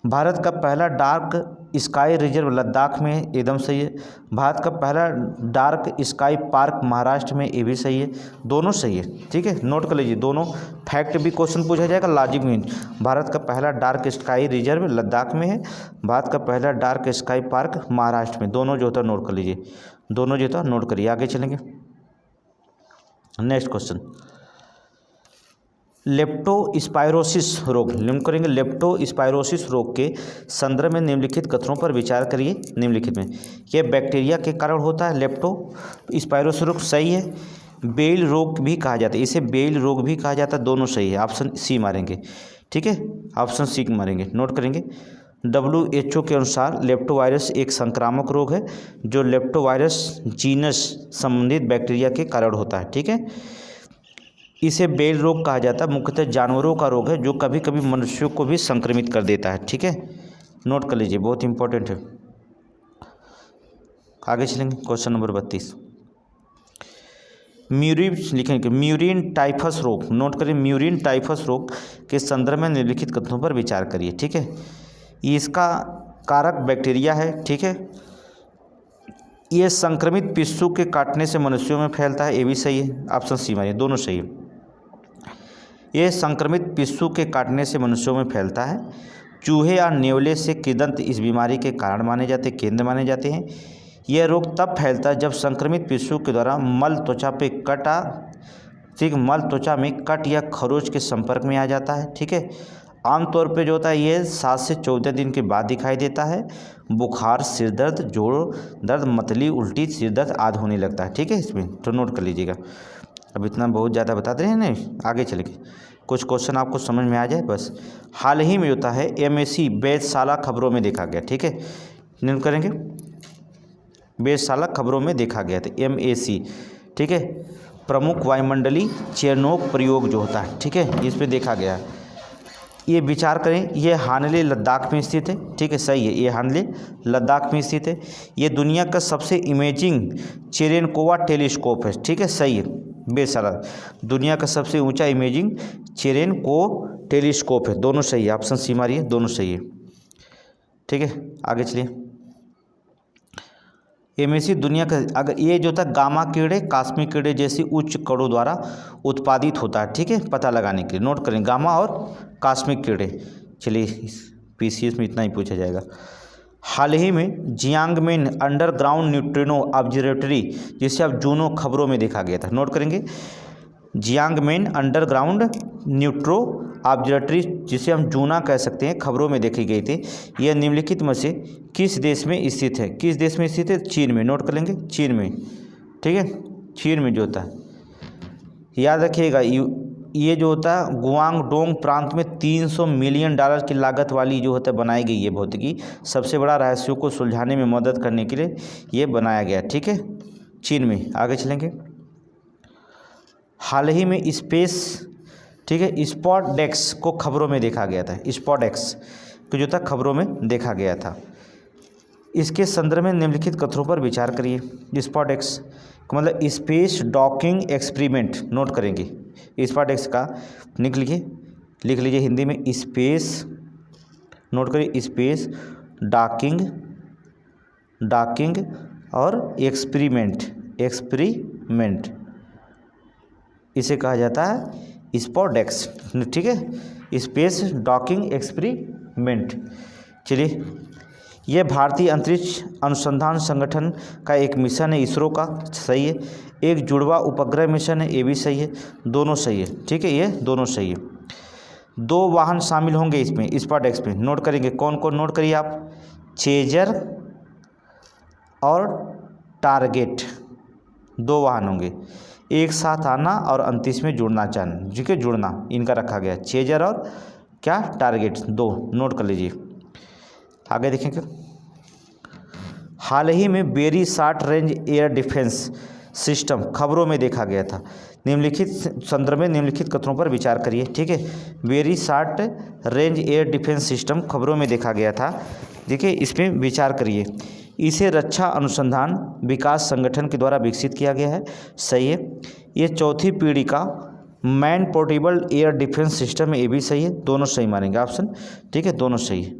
भारत का पहला डार्क स्काई रिजर्व लद्दाख में, एकदम सही है। भारत का पहला डार्क स्काई पार्क महाराष्ट्र में, ये भी सही है, दोनों सही है, ठीक है, नोट कर लीजिए। दोनों फैक्ट भी क्वेश्चन पूछा जाएगा, लॉजिक भी। भारत का पहला डार्क स्काई रिजर्व लद्दाख में है, भारत का पहला डार्क स्काई पार्क महाराष्ट्र में, दोनों जो होता है नोट कर लीजिए, दोनों जो होता है नोट करिए। आगे चलेंगे, नेक्स्ट क्वेश्चन, लेप्टोस्पायरोसिस रोग, निम्न करेंगे। लेप्टोस्पायरोसिस रोग के संदर्भ में निम्नलिखित कथनों पर विचार करिए। निम्नलिखित में यह बैक्टीरिया के कारण होता है। लेप्टोस्पायरोसिस रोग सही है। बेल रोग भी कहा जाता है, इसे बेल रोग भी कहा जाता है, दोनों सही है। ऑप्शन सी मारेंगे, ठीक है, ऑप्शन सी मारेंगे, नोट करेंगे। WHO के अनुसार लेप्टोवायरस एक संक्रामक रोग है जो लेप्टोवायरस जीनस संबंधित बैक्टीरिया के कारण होता है, ठीक है। इसे बेल रोग कहा जाता है, मुख्यतः जानवरों का रोग है जो कभी कभी मनुष्यों को भी संक्रमित कर देता है, ठीक है, नोट कर लीजिए, बहुत इंपॉर्टेंट है। आगे चलेंगे, क्वेश्चन नंबर 32, लिखेंगे म्यूरिन टाइफस रोग, नोट करिए। म्यूरिन टाइफस रोग के संदर्भ में निम्नलिखित कथनों पर विचार करिए, ठीक है। इसका कारक बैक्टीरिया है, ठीक है। ये संक्रमित पिस्सू के काटने से मनुष्यों में फैलता है, ये भी सही है, ऑप्शन सी मानिए, दोनों सही है। ये संक्रमित पिस्सू के काटने से मनुष्यों में फैलता है। चूहे या नेवले से कृदंत इस बीमारी के कारण माने जाते, केंद्र माने जाते हैं। यह रोग तब फैलता है जब संक्रमित पिस्सू के द्वारा मल त्वचा पे कटा, ठीक, मल त्वचा में कट या खरोच के संपर्क में आ जाता है, ठीक है। आमतौर पे जो होता है ये 7 से 14 दिन के बाद दिखाई देता है। बुखार, सिर दर्द, जोड़ दर्द, मतली, उल्टी, सिर दर्द आदि होने लगता है, ठीक है। इसमें तो नोट कर लीजिएगा। अब इतना बहुत ज़्यादा बताते रहे नहीं, आगे चलेंगे, कुछ क्वेश्चन आपको समझ में आ जाए बस। हाल ही में होता है MAC वेधशाला खबरों में देखा गया, ठीक है, नोट करेंगे। वेधशाला खबरों में देखा गया था, MAC, ठीक है। प्रमुख वायुमंडलीय चेरनोक प्रयोग जो होता है, ठीक है, इस पर देखा गया। ये विचार करें, ये हानले लद्दाख में स्थित है, ठीक है, सही है, ये हानले लद्दाख में स्थित है। ये दुनिया का सबसे इमेजिंग चेरेनकोवा टेलीस्कोप है, ठीक है, सही है। वेधशाला दुनिया का सबसे ऊंचा इमेजिंग चेरेनको टेलीस्कोप है, दोनों सही है, ऑप्शन सी मारिए, दोनों सही है, ठीक है। आगे चलिए, MAC दुनिया का, अगर ये जो था गामा कीड़े, कास्मिक कीड़े जैसी उच्च कणों द्वारा उत्पादित होता है, ठीक है, पता लगाने के लिए नोट करें, गामा और कास्मिक कीड़े। चलिए, PCS में इतना ही पूछा जाएगा। हाल ही में जियांगमेन अंडरग्राउंड न्यूट्रिनो ऑब्जर्वेटरी, जिसे अब जूनो खबरों में देखा गया था, नोट करेंगे। जियांगमेन अंडरग्राउंड न्यूट्रो ऑब्जर्वेटरी, जिसे हम जूना कह सकते हैं, खबरों में देखी गई थी। यह निम्नलिखित में से किस देश में स्थित है? किस देश में स्थित है? चीन में, नोट कर लेंगे, चीन में, ठीक है, चीन में जो होता है, याद रखिएगा। ये जो होता है गुआंगडोंग प्रांत में $300 मिलियन की लागत वाली जो होता है बनाई गई है भौतिकी, सबसे बड़ा रहस्यों को सुलझाने में मदद करने के लिए ये बनाया गया, ठीक है, चीन में। आगे चलेंगे, हाल ही में स्पेस, ठीक है, स्पॉटडेक्स को खबरों में देखा गया था। स्पॉटडेक्स को जो था खबरों में देखा गया था। इसके संदर्भ में निम्नलिखित कथनों पर विचार करिए। स्पॉटडेक्स का मतलब स्पेस डॉकिंग एक्सपेरिमेंट, नोट करेंगे। स्पॉटडेक्स का लिख लीजिए हिंदी में स्पेस, नोट करिए, स्पेस डॉकिंग और एक्सपेरिमेंट, इसे कहा जाता है स्पॉटडेक्स, ठीक है, स्पेस डॉकिंग एक्सपेरिमेंट। चलिए, यह भारतीय अंतरिक्ष अनुसंधान संगठन का एक मिशन है, इसरो का, सही है। एक जुड़वा उपग्रह मिशन है, ये भी सही है, दोनों सही है, ठीक है, ये दोनों सही है। 2 वाहन शामिल होंगे इसमें, स्पॉटडेक्स में, नोट करेंगे, कौन कौन नोट करिए आप, चेजर और टारगेट, 2 वाहन होंगे, एक साथ आना और अंतरिक्ष में जुड़ना चाहना, ठीक है, जुड़ना, इनका रखा गया, चेजर और क्या, टारगेट, 2, नोट कर लीजिए। आगे देखेंगे, हाल ही में very short range air defence system खबरों में देखा गया था। निम्नलिखित संदर्भ में निम्नलिखित कथनों पर विचार करिए, ठीक है। Very short range air defence system खबरों में देखा गया था, देखिए, इसमें विचार करिए। इसे रक्षा अनुसंधान विकास संगठन के द्वारा विकसित किया गया है, सही है। ये 4थी पीढ़ी का man portable air defence system है, ये भी सही है, दोनों सही मानेंगे ऑप्शन, ठीक है, दोनों सही है।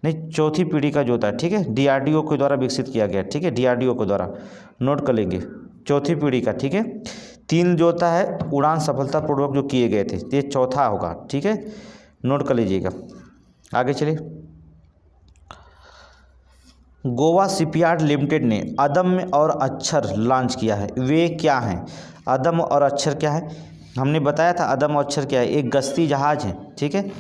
नहीं, चौथी पीढ़ी का जो होता है, ठीक है, डीआरडीओ के द्वारा विकसित किया गया, ठीक है, डीआरडीओ के द्वारा, नोट कर लेंगे, चौथी पीढ़ी का, ठीक है। 3 जो होता है उड़ान सफलतापूर्वक जो किए गए थे, ये चौथा होगा, ठीक है, नोट कर लीजिएगा। आगे चलिए। गोवा शिपयार्ड लिमिटेड ने अदम्य और अक्षर लॉन्च किया है, वे क्या हैं? अदम्य और अक्षर क्या है? हमने बताया था अदम्य और अक्षर क्या है, एक गश्ती जहाज है, ठीक है,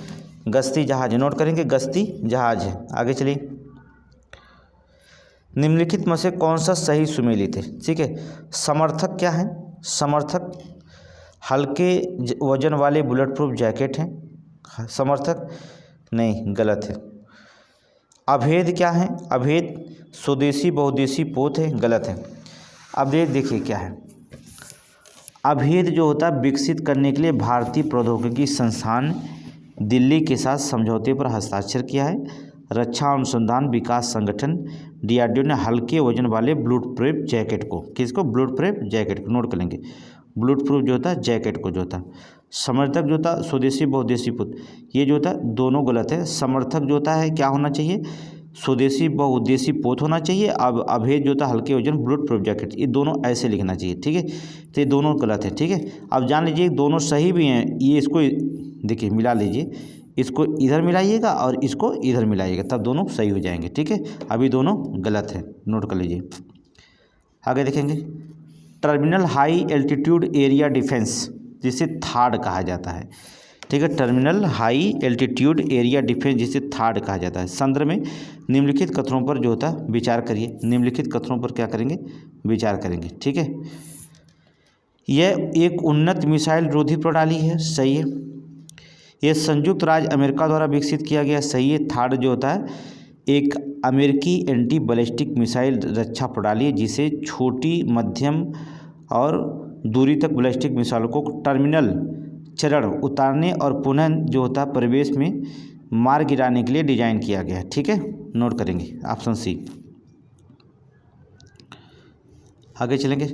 गश्ती जहाज है, नोट करेंगे, गश्ती जहाज है। आगे चलिए। निम्नलिखित में से कौन सा सही सुमेलित है? ठीक है, समर्थक क्या है? समर्थक हल्के वजन वाले बुलेट प्रूफ जैकेट हैं। समर्थक नहीं, गलत है। अभेद क्या है? अभेद स्वदेशी बहुउद्देशीय पोत है, गलत है। अभेद देखिए क्या है, अभेद जो होता है विकसित करने के लिए भारतीय प्रौद्योगिकी संस्थान दिल्ली के साथ समझौते पर हस्ताक्षर किया है। रक्षा अनुसंधान विकास संगठन डीआरडीओ ने हल्के वजन वाले बुलेट प्रूफ जैकेट को, किसको? बुलेट प्रूफ जैकेट को, नोट कर लेंगे, बुलेट प्रूफ जो होता है जैकेट को जो होता है। समर्थक जो होता है स्वदेशी बहुउद्देशीय पोत, ये जो होता है दोनों गलत है। समर्थक जो होता है क्या होना चाहिए? स्वदेशी बहुउद्देशीय पोत होना चाहिए। अब अभेद जो होता है हल्के वजन बुलेट प्रूफ जैकेट, ये दोनों ऐसे लिखना चाहिए, ठीक है, तो ये दोनों गलत है, ठीक है। अब जान लीजिए दोनों सही भी हैं, ये इसको देखिए मिला लीजिए, इसको इधर मिलाइएगा और इसको इधर मिलाइएगा, तब दोनों सही हो जाएंगे, ठीक है। अभी दोनों गलत है, नोट कर लीजिए। आगे देखेंगे, terminal high altitude area defence, जिसे थाड कहा जाता है, ठीक है, terminal high altitude area defence, जिसे थाड कहा जाता है। संदर्भ में निम्नलिखित कथनों पर जो होता है विचार करिए। निम्नलिखित कथनों पर क्या करेंगे? विचार करेंगे, ठीक है। यह एक उन्नत मिसाइल रोधी प्रणाली है, सही है। यह संयुक्त राज्य अमेरिका द्वारा विकसित किया गया, सही है। थाड जो होता है एक अमेरिकी एंटी बैलिस्टिक मिसाइल रक्षा प्रणाली है, जिसे छोटी, मध्यम और दूरी तक बैलिस्टिक मिसाइलों को टर्मिनल चरण उतारने और पुनः जो होता है परिवेश में मार गिराने के लिए डिजाइन किया गया है, ठीक है, नोट करेंगे, ऑप्शन सी। आगे चलेंगे।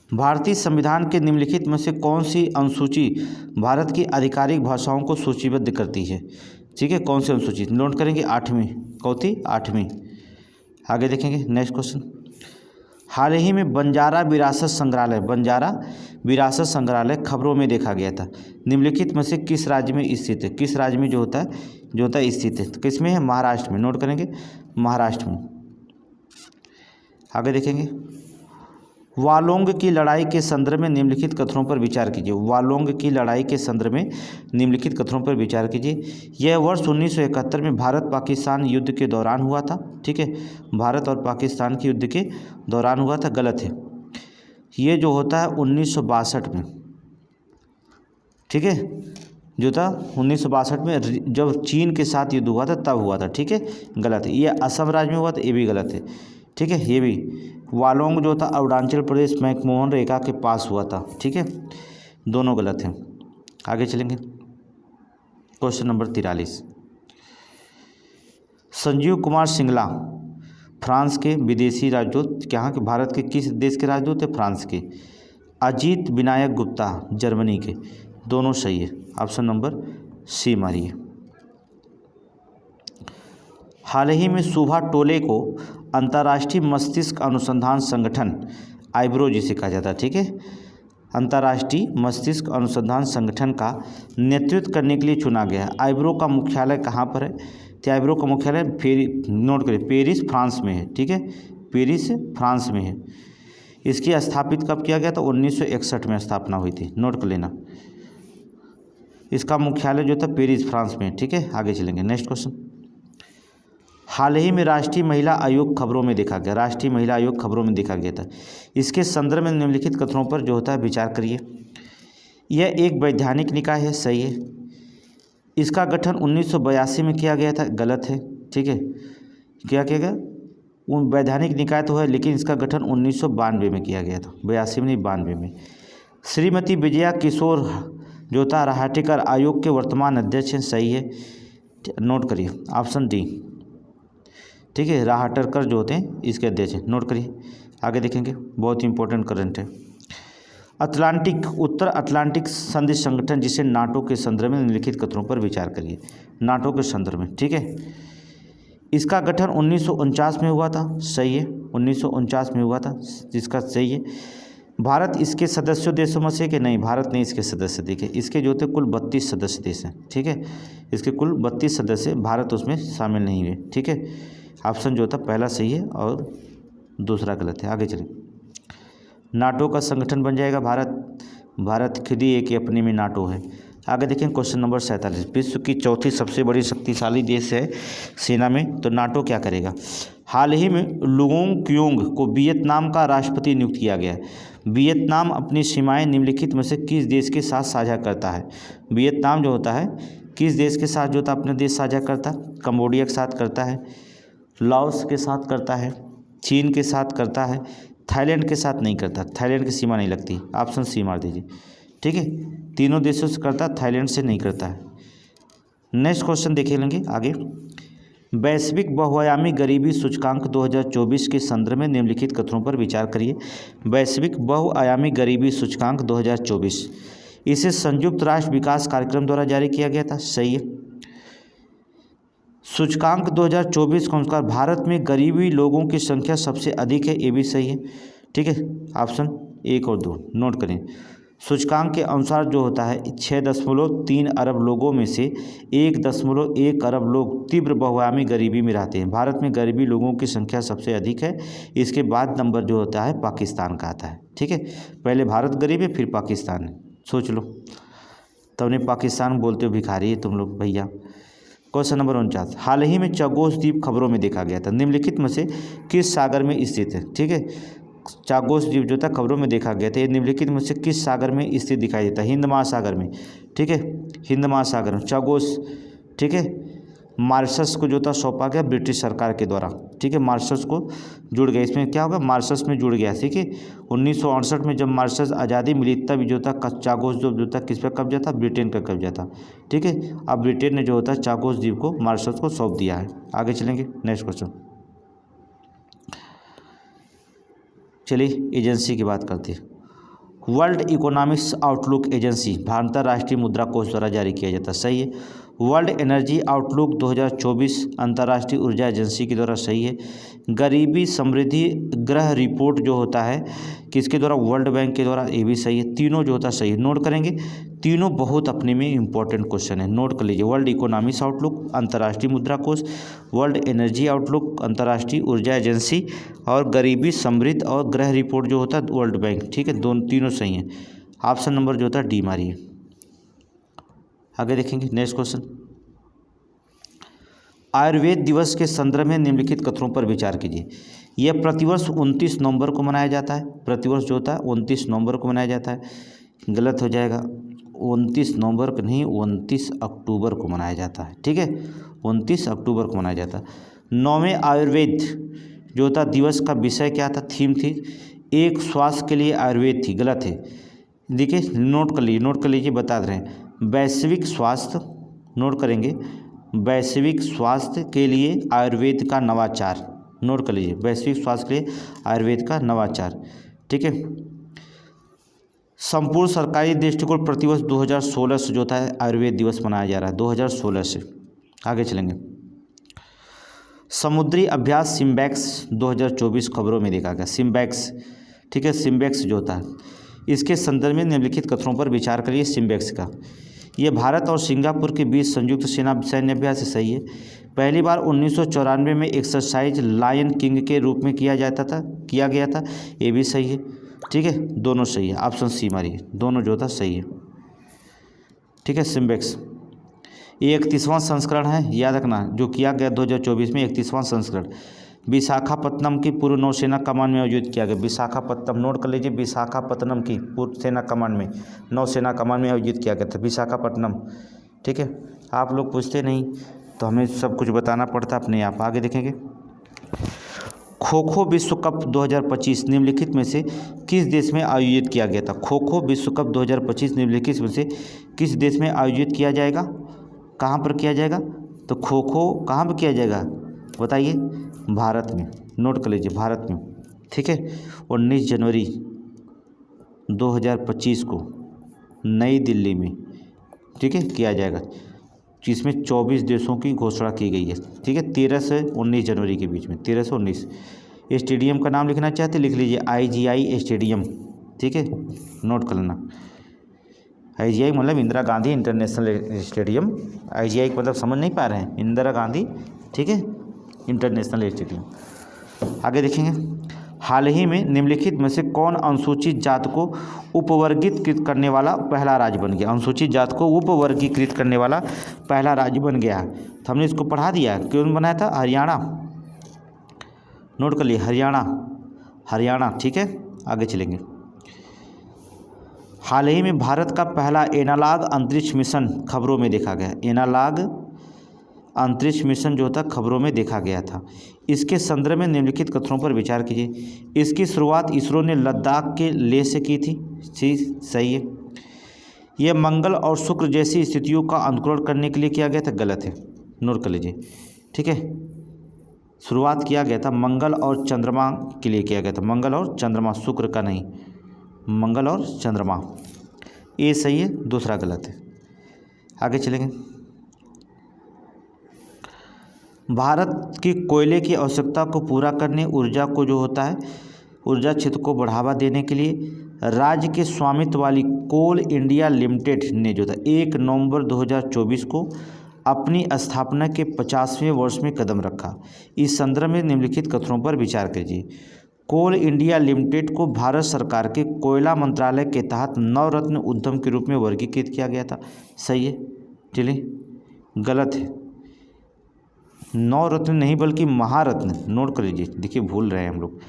भारतीय संविधान के निम्नलिखित में से कौन सी अनुसूची भारत की आधिकारिक भाषाओं को सूचीबद्ध करती है? ठीक है, कौन सी अनुसूची? नोट करेंगे 8वीं, कौथी? 8वीं। आगे देखेंगे नेक्स्ट क्वेश्चन। हाल ही में बंजारा विरासत संग्रहालय, बंजारा विरासत संग्रहालय खबरों में देखा गया था, निम्नलिखित में से किस राज्य में स्थित है? किस राज्य में जो होता है स्थित है? किस में है? महाराष्ट्र में, नोट करेंगे, महाराष्ट्र में। आगे देखेंगे, वालोंग की लड़ाई के संदर्भ में निम्नलिखित कथनों पर विचार कीजिए। वालोंग की लड़ाई के संदर्भ में निम्नलिखित कथनों पर विचार कीजिए। यह वर्ष 1971 में भारत पाकिस्तान युद्ध के दौरान हुआ था, ठीक है, भारत और पाकिस्तान के युद्ध के दौरान हुआ था, गलत है। ये जो होता है 1962 में, ठीक है, जो था 1962 में जब चीन के साथ युद्ध हुआ था तब हुआ था, ठीक है, गलत है। ये असम राज्य में हुआ था, ये भी गलत है, ठीक है, ये भी। वालोंग जो था अरुणाचल प्रदेश मैकमोहन रेखा के पास हुआ था, ठीक है, दोनों गलत हैं। आगे चलेंगे, question number 43। Sanjeev Kumar Singla France के विदेशी राजदूत, यहाँ के भारत के किस देश के राजदूत है? फ्रांस के। अजीत विनायक गुप्ता जर्मनी के, दोनों सही है, ऑप्शन नंबर सी मारिए। हाल ही में सुभा टोले को अंतर्राष्ट्रीय मस्तिष्क अनुसंधान संगठन, आइब्रो जिसे कहा जाता है, ठीक है, अंतर्राष्ट्रीय मस्तिष्क अनुसंधान संगठन का नेतृत्व करने के लिए चुना गया। आइब्रो का मुख्यालय कहाँ पर है? तो आइब्रो का मुख्यालय नोट करिए, पेरिस फ्रांस में है, ठीक है, पेरिस फ्रांस में है। इसकी स्थापित कब किया गया था? 1961 में स्थापना हुई थी, नोट कर लेना। इसका मुख्यालय जो था पेरिस फ्रांस में, ठीक है। आगे चलेंगे, नेक्स्ट क्वेश्चन। हाल ही में राष्ट्रीय महिला आयोग खबरों में देखा गया, राष्ट्रीय महिला आयोग खबरों में देखा गया था, इसके संदर्भ में निम्नलिखित कथनों पर जो होता है विचार करिए। यह एक वैधानिक निकाय है, सही है। इसका गठन 1982 में किया गया था, गलत है, ठीक है। क्या किया गया? वैधानिक निकाय तो है, लेकिन इसका गठन 1992 में किया गया था, 82 में नहीं, 92 में। श्रीमती विजया किशोर जो था राहटेकर आयोग के वर्तमान अध्यक्ष हैं, सही है, नोट करिए, ऑप्शन डी, ठीक है, राहटेकर जो होते हैं इसके अध्यक्ष हैं, नोट करिए। आगे देखेंगे, बहुत इंपॉर्टेंट करंट है। अटलांटिक, उत्तर अटलांटिक संधि संगठन जिसे नाटो के संदर्भ में निम्नलिखित कथनों पर विचार करिए। नाटो के संदर्भ में, ठीक है। इसका गठन 1949 में हुआ था, सही है, 1949 में हुआ था, जिसका सही है। भारत इसके सदस्य देशों में से कि नहीं, भारत नहीं इसके सदस्य। देखिए इसके जो थे कुल 32 सदस्य देश हैं, ठीक है, इसके कुल 32 सदस्य, भारत उसमें शामिल नहीं हुए, ठीक है। ऑप्शन जो था पहला सही है और दूसरा गलत है। आगे चलिए। नाटो का संगठन बन जाएगा भारत, भारत खुद ही एक अपने में नाटो है। आगे देखें क्वेश्चन नंबर 47, विश्व की चौथी सबसे बड़ी शक्तिशाली देश है सेना में, तो नाटो क्या करेगा। हाल ही में लुओंग क्योंग को वियतनाम का राष्ट्रपति नियुक्त किया गया है। वियतनाम अपनी सीमाएं निम्नलिखित में से किस देश के साथ साझा करता है। वियतनाम जो होता है किस देश के साथ जो होता है अपने देश साझा करता है, कंबोडिया के साथ करता है, लाओस के साथ करता है, चीन के साथ करता है, थाईलैंड के साथ नहीं करता, थाईलैंड की सीमा नहीं लगती। ऑप्शन सी मार दीजिए, ठीक है। तीनों देशों से करता, थाईलैंड से नहीं करता है। नेक्स्ट क्वेश्चन देखे लेंगे आगे। वैश्विक बहुआयामी गरीबी सूचकांक 2024 के संदर्भ में निम्नलिखित कथनों पर विचार करिए। वैश्विक बहुआयामी गरीबी सूचकांक 2024, इसे संयुक्त राष्ट्र विकास कार्यक्रम द्वारा जारी किया गया था, सही है। सूचकांक 2024 के अनुसार भारत में गरीबी लोगों की संख्या सबसे अधिक है, ये भी सही है, ठीक है। ऑप्शन 1 और 2 नोट करें। सूचकांक के अनुसार जो होता है 6.3 अरब लोगों में से 1.1 अरब लोग तीव्र बहुआयामी गरीबी में रहते हैं। भारत में गरीबी लोगों की संख्या सबसे अधिक है, इसके बाद नंबर जो होता है पाकिस्तान का आता है, ठीक है। पहले भारत गरीब है फिर पाकिस्तान है, सोच लो। तब ने पाकिस्तान बोलते हो भिखारी है तुम लोग भैया। क्वेश्चन नंबर 49, हाल ही में चागोस द्वीप खबरों में देखा गया था, निम्नलिखित में से किस सागर में स्थित है, ठीक है। चागोस द्वीप जो था खबरों में देखा गया था, ये निम्नलिखित में से किस सागर में स्थित दिखाई देता है। हिंद महासागर में, ठीक है, हिंद महासागर में चागोस, ठीक है। मॉरिशस को जो था सौंपा गया ब्रिटिश सरकार के द्वारा, ठीक है। मॉरिशस को जुड़ गया, इसमें क्या होगा मॉरिशस में जुड़ गया, ठीक है। 1968 में जब मॉरिशस आज़ादी मिली तब जो था चागोस द्वीप जो था किस पर कब्जा था, ब्रिटेन का कब्जा था, ठीक है। अब ब्रिटेन ने जो होता है चागोस द्वीप को मॉरिशस को सौंप दिया है। आगे चलेंगे नेक्स्ट क्वेश्चन। चलिए एजेंसी की बात करते हैं। वर्ल्ड इकोनॉमिक्स आउटलुक एजेंसी अंतर्राष्ट्रीय मुद्रा कोष द्वारा जारी किया जाता है, सही है। वर्ल्ड एनर्जी आउटलुक 2024 अंतर्राष्ट्रीय ऊर्जा एजेंसी के द्वारा, सही है। गरीबी समृद्धि ग्रह रिपोर्ट जो होता है किसके द्वारा, वर्ल्ड बैंक के द्वारा, ये भी सही है। तीनों जो होता है सही है, नोट करेंगे। तीनों बहुत अपने में इंपॉर्टेंट क्वेश्चन है, नोट कर लीजिए। वर्ल्ड इकोनॉमिक्स आउटलुक अंतर्राष्ट्रीय मुद्रा कोष, वर्ल्ड एनर्जी आउटलुक अंतर्राष्ट्रीय ऊर्जा एजेंसी, और गरीबी समृद्ध और ग्रह रिपोर्ट जो होता है वर्ल्ड बैंक, ठीक है। दोनों तीनों सही हैं। ऑप्शन नंबर जो होता है डी मारिए। आगे देखेंगे नेक्स्ट क्वेश्चन। आयुर्वेद दिवस के संदर्भ में निम्नलिखित कथनों पर विचार कीजिए। यह प्रतिवर्ष 29 नवंबर को मनाया जाता है, प्रतिवर्ष जो होता है 29 नवंबर को मनाया जाता है, गलत हो जाएगा। 29 नवंबर को नहीं, 29 अक्टूबर को मनाया जाता है, ठीक है। 29 अक्टूबर को मनाया जाता है। 9वें आयुर्वेद जो होता दिवस का विषय क्या था, थीम थी एक स्वास्थ्य के लिए आयुर्वेद थी, गलत है। देखिए नोट कर लीजिए, बता दे रहे हैं। वैश्विक स्वास्थ्य, नोट करेंगे, वैश्विक स्वास्थ्य के लिए आयुर्वेद का नवाचार, नोट कर लीजिए। वैश्विक स्वास्थ्य के लिए आयुर्वेद का नवाचार, ठीक है। संपूर्ण सरकारी दृष्टिकोण प्रतिवर्ष 2016 से जो होता है आयुर्वेद दिवस मनाया जा रहा है, 2016 से। आगे चलेंगे। समुद्री अभ्यास सिम्बैक्स 2024 खबरों में देखा गया, सिम्बैक्स, ठीक है। सिम्बैक्स जो होता है इसके संदर्भ में निम्नलिखित कथनों पर विचार करिए। सिम्बैक्स का ये भारत और सिंगापुर के बीच संयुक्त सेना सैन्य अभ्यास है, सही है। पहली बार 1994 में एक्सरसाइज लायन किंग के रूप में किया गया था, ये भी सही है, ठीक है। दोनों सही है, ऑप्शन सी मारिए, दोनों जो था सही है, ठीक है। सिम्बैक्स ये 31वां संस्करण है, याद रखना, जो किया गया 2024 में 31वां संस्करण। विशाखापत्तनम की पूर्व नौसेना कमान में आयोजित किया गया, विशाखापत्तनम, नोट कर लीजिए। विशाखापत्तनम की पूर्व सेना कमान में, नौसेना कमान में आयोजित किया गया था विशाखापत्तनम, ठीक है। आप लोग पूछते नहीं तो हमें सब कुछ बताना पड़ता अपने आप। आगे देखेंगे। खो खो विश्व कप 2025 निम्नलिखित में से किस देश में आयोजित किया गया था। खो खो विश्व कप 2025 निम्नलिखित में से किस देश में आयोजित किया जाएगा, कहाँ पर किया जाएगा, तो खो खो कहाँ पर किया जाएगा बताइए, भारत में, नोट कर लीजिए, भारत में, ठीक है। 19 जनवरी 2025 को नई दिल्ली में, ठीक है, किया जाएगा, जिसमें 24 देशों की घोषणा की गई है, ठीक है, 13 से 19 जनवरी के बीच में, 13 से 19। स्टेडियम का नाम लिखना चाहते लिख लीजिए, IGI स्टेडियम, ठीक है, नोट कर लेना। IGI मतलब Indira Gandhi international stadium, IGI का मतलब समझ नहीं पा रहे हैं, इंदिरा गांधी, ठीक है, इंटरनेशनल स्टेडियम। आगे देखेंगे, हाल ही में निम्नलिखित में से कौन अनुसूचित जात को उपवर्गीकृत करने वाला पहला राज्य बन गया? अनुसूचित जात को उपवर्गीकृत करने वाला पहला राज्य बन गया है। तो हमने इसको पढ़ा दिया, क्यों बनाया था? हरियाणा, नोट कर लिए, हरियाणा, ठीक है। आगे चलेंगे, हाल ही में भारत का पहला एनालॉग अंतरिक्ष मिशन खबरों में देखा गया। एनालॉग अंतरिक्ष मिशन जो था खबरों में देखा गया था। इसके संदर्भ में निम्नलिखित कथनों पर विचार कीजिए। इसकी शुरुआत इसरो ने लद्दाख के लेह से की थी, ठीक, सही है। यह मंगल और शुक्र जैसी स्थितियों का अनुकरण करने के लिए किया गया था, गलत है, नोट कर लीजिए, ठीक है। शुरुआत किया गया था मंगल और चंद्रमा के लिए किया गया था, मंगल और चंद्रमा, शुक्र का नहीं, मंगल और चंद्रमा, ये सही है, दूसरा गलत है। आगे चलेंगे, भारत की कोयले की आवश्यकता को पूरा करने, ऊर्जा को जो होता है ऊर्जा क्षेत्र को बढ़ावा देने के लिए राज्य के स्वामित्व वाली कोल इंडिया लिमिटेड ने जो था 1 नवंबर 2024 को अपनी स्थापना के 50वें वर्ष में कदम रखा। इस संदर्भ में निम्नलिखित कथनों पर विचार कीजिए। कोल इंडिया लिमिटेड को भारत सरकार के कोयला मंत्रालय के तहत नवरत्न उद्यम के रूप में वर्गीकृत किया गया था, सही है, चलिए, गलत है, नवरत्न नहीं बल्कि महारत्न, नोट कर लीजिए, देखिए भूल रहे हैं हम लोग,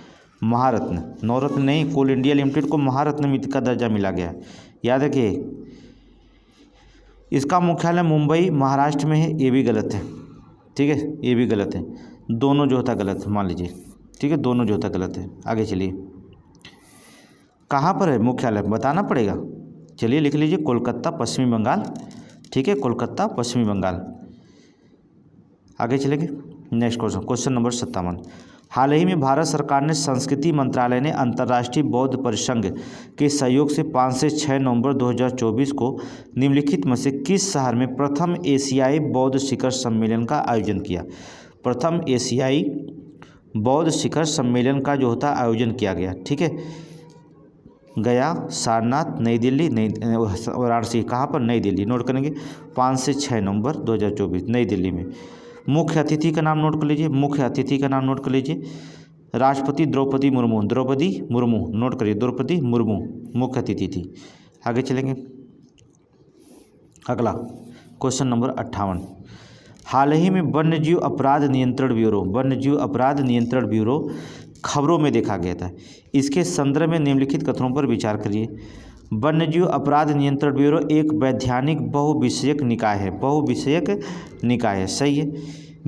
महारत्न, नवरत्न नहीं, कोल इंडिया लिमिटेड को महारत्न का दर्जा मिला गया है, याद रखिए। इसका मुख्यालय मुंबई महाराष्ट्र में है, ये भी गलत है, ठीक है, ये भी गलत है, दोनों जो होता गलत है, मान लीजिए, ठीक है, दोनों जो होता गलत है। आगे चलिए, कहाँ पर है मुख्यालय बताना पड़ेगा, चलिए लिख लीजिए, कोलकाता पश्चिमी बंगाल, ठीक है, कोलकाता पश्चिमी बंगाल। आगे चलेंगे, नेक्स्ट क्वेश्चन नंबर 57। हाल ही में भारत सरकार ने संस्कृति मंत्रालय ने अंतर्राष्ट्रीय बौद्ध परिसंघ के सहयोग से 5 से 6 नवंबर 2024 को निम्नलिखित में से किस शहर में प्रथम एशियाई बौद्ध शिखर सम्मेलन का आयोजन किया? प्रथम एशियाई बौद्ध शिखर सम्मेलन का जो होता आयोजन किया गया, ठीक है, गया, सारनाथ, नई दिल्ली, वाराणसी, कहाँ पर? नई दिल्ली, नोट करेंगे, 5 से 6 नवंबर 2024 नई दिल्ली में। मुख्य अतिथि का नाम नोट कर लीजिए, मुख्य अतिथि का नाम नोट कर लीजिए, राष्ट्रपति द्रौपदी मुर्मू, द्रौपदी मुर्मू, नोट करिए, द्रौपदी मुर्मू मुख्य अतिथि थी। आगे चलेंगे, अगला क्वेश्चन नंबर 58। हाल ही में वन्यजीव अपराध नियंत्रण ब्यूरो, वन्यजीव अपराध नियंत्रण ब्यूरो खबरों में देखा गया था। इसके संदर्भ में निम्नलिखित कथनों पर विचार करिए। वन्यजीव अपराध नियंत्रण ब्यूरो एक वैधानिक बहुविषयक निकाय है, बहुविषयक निकाय है, सही है।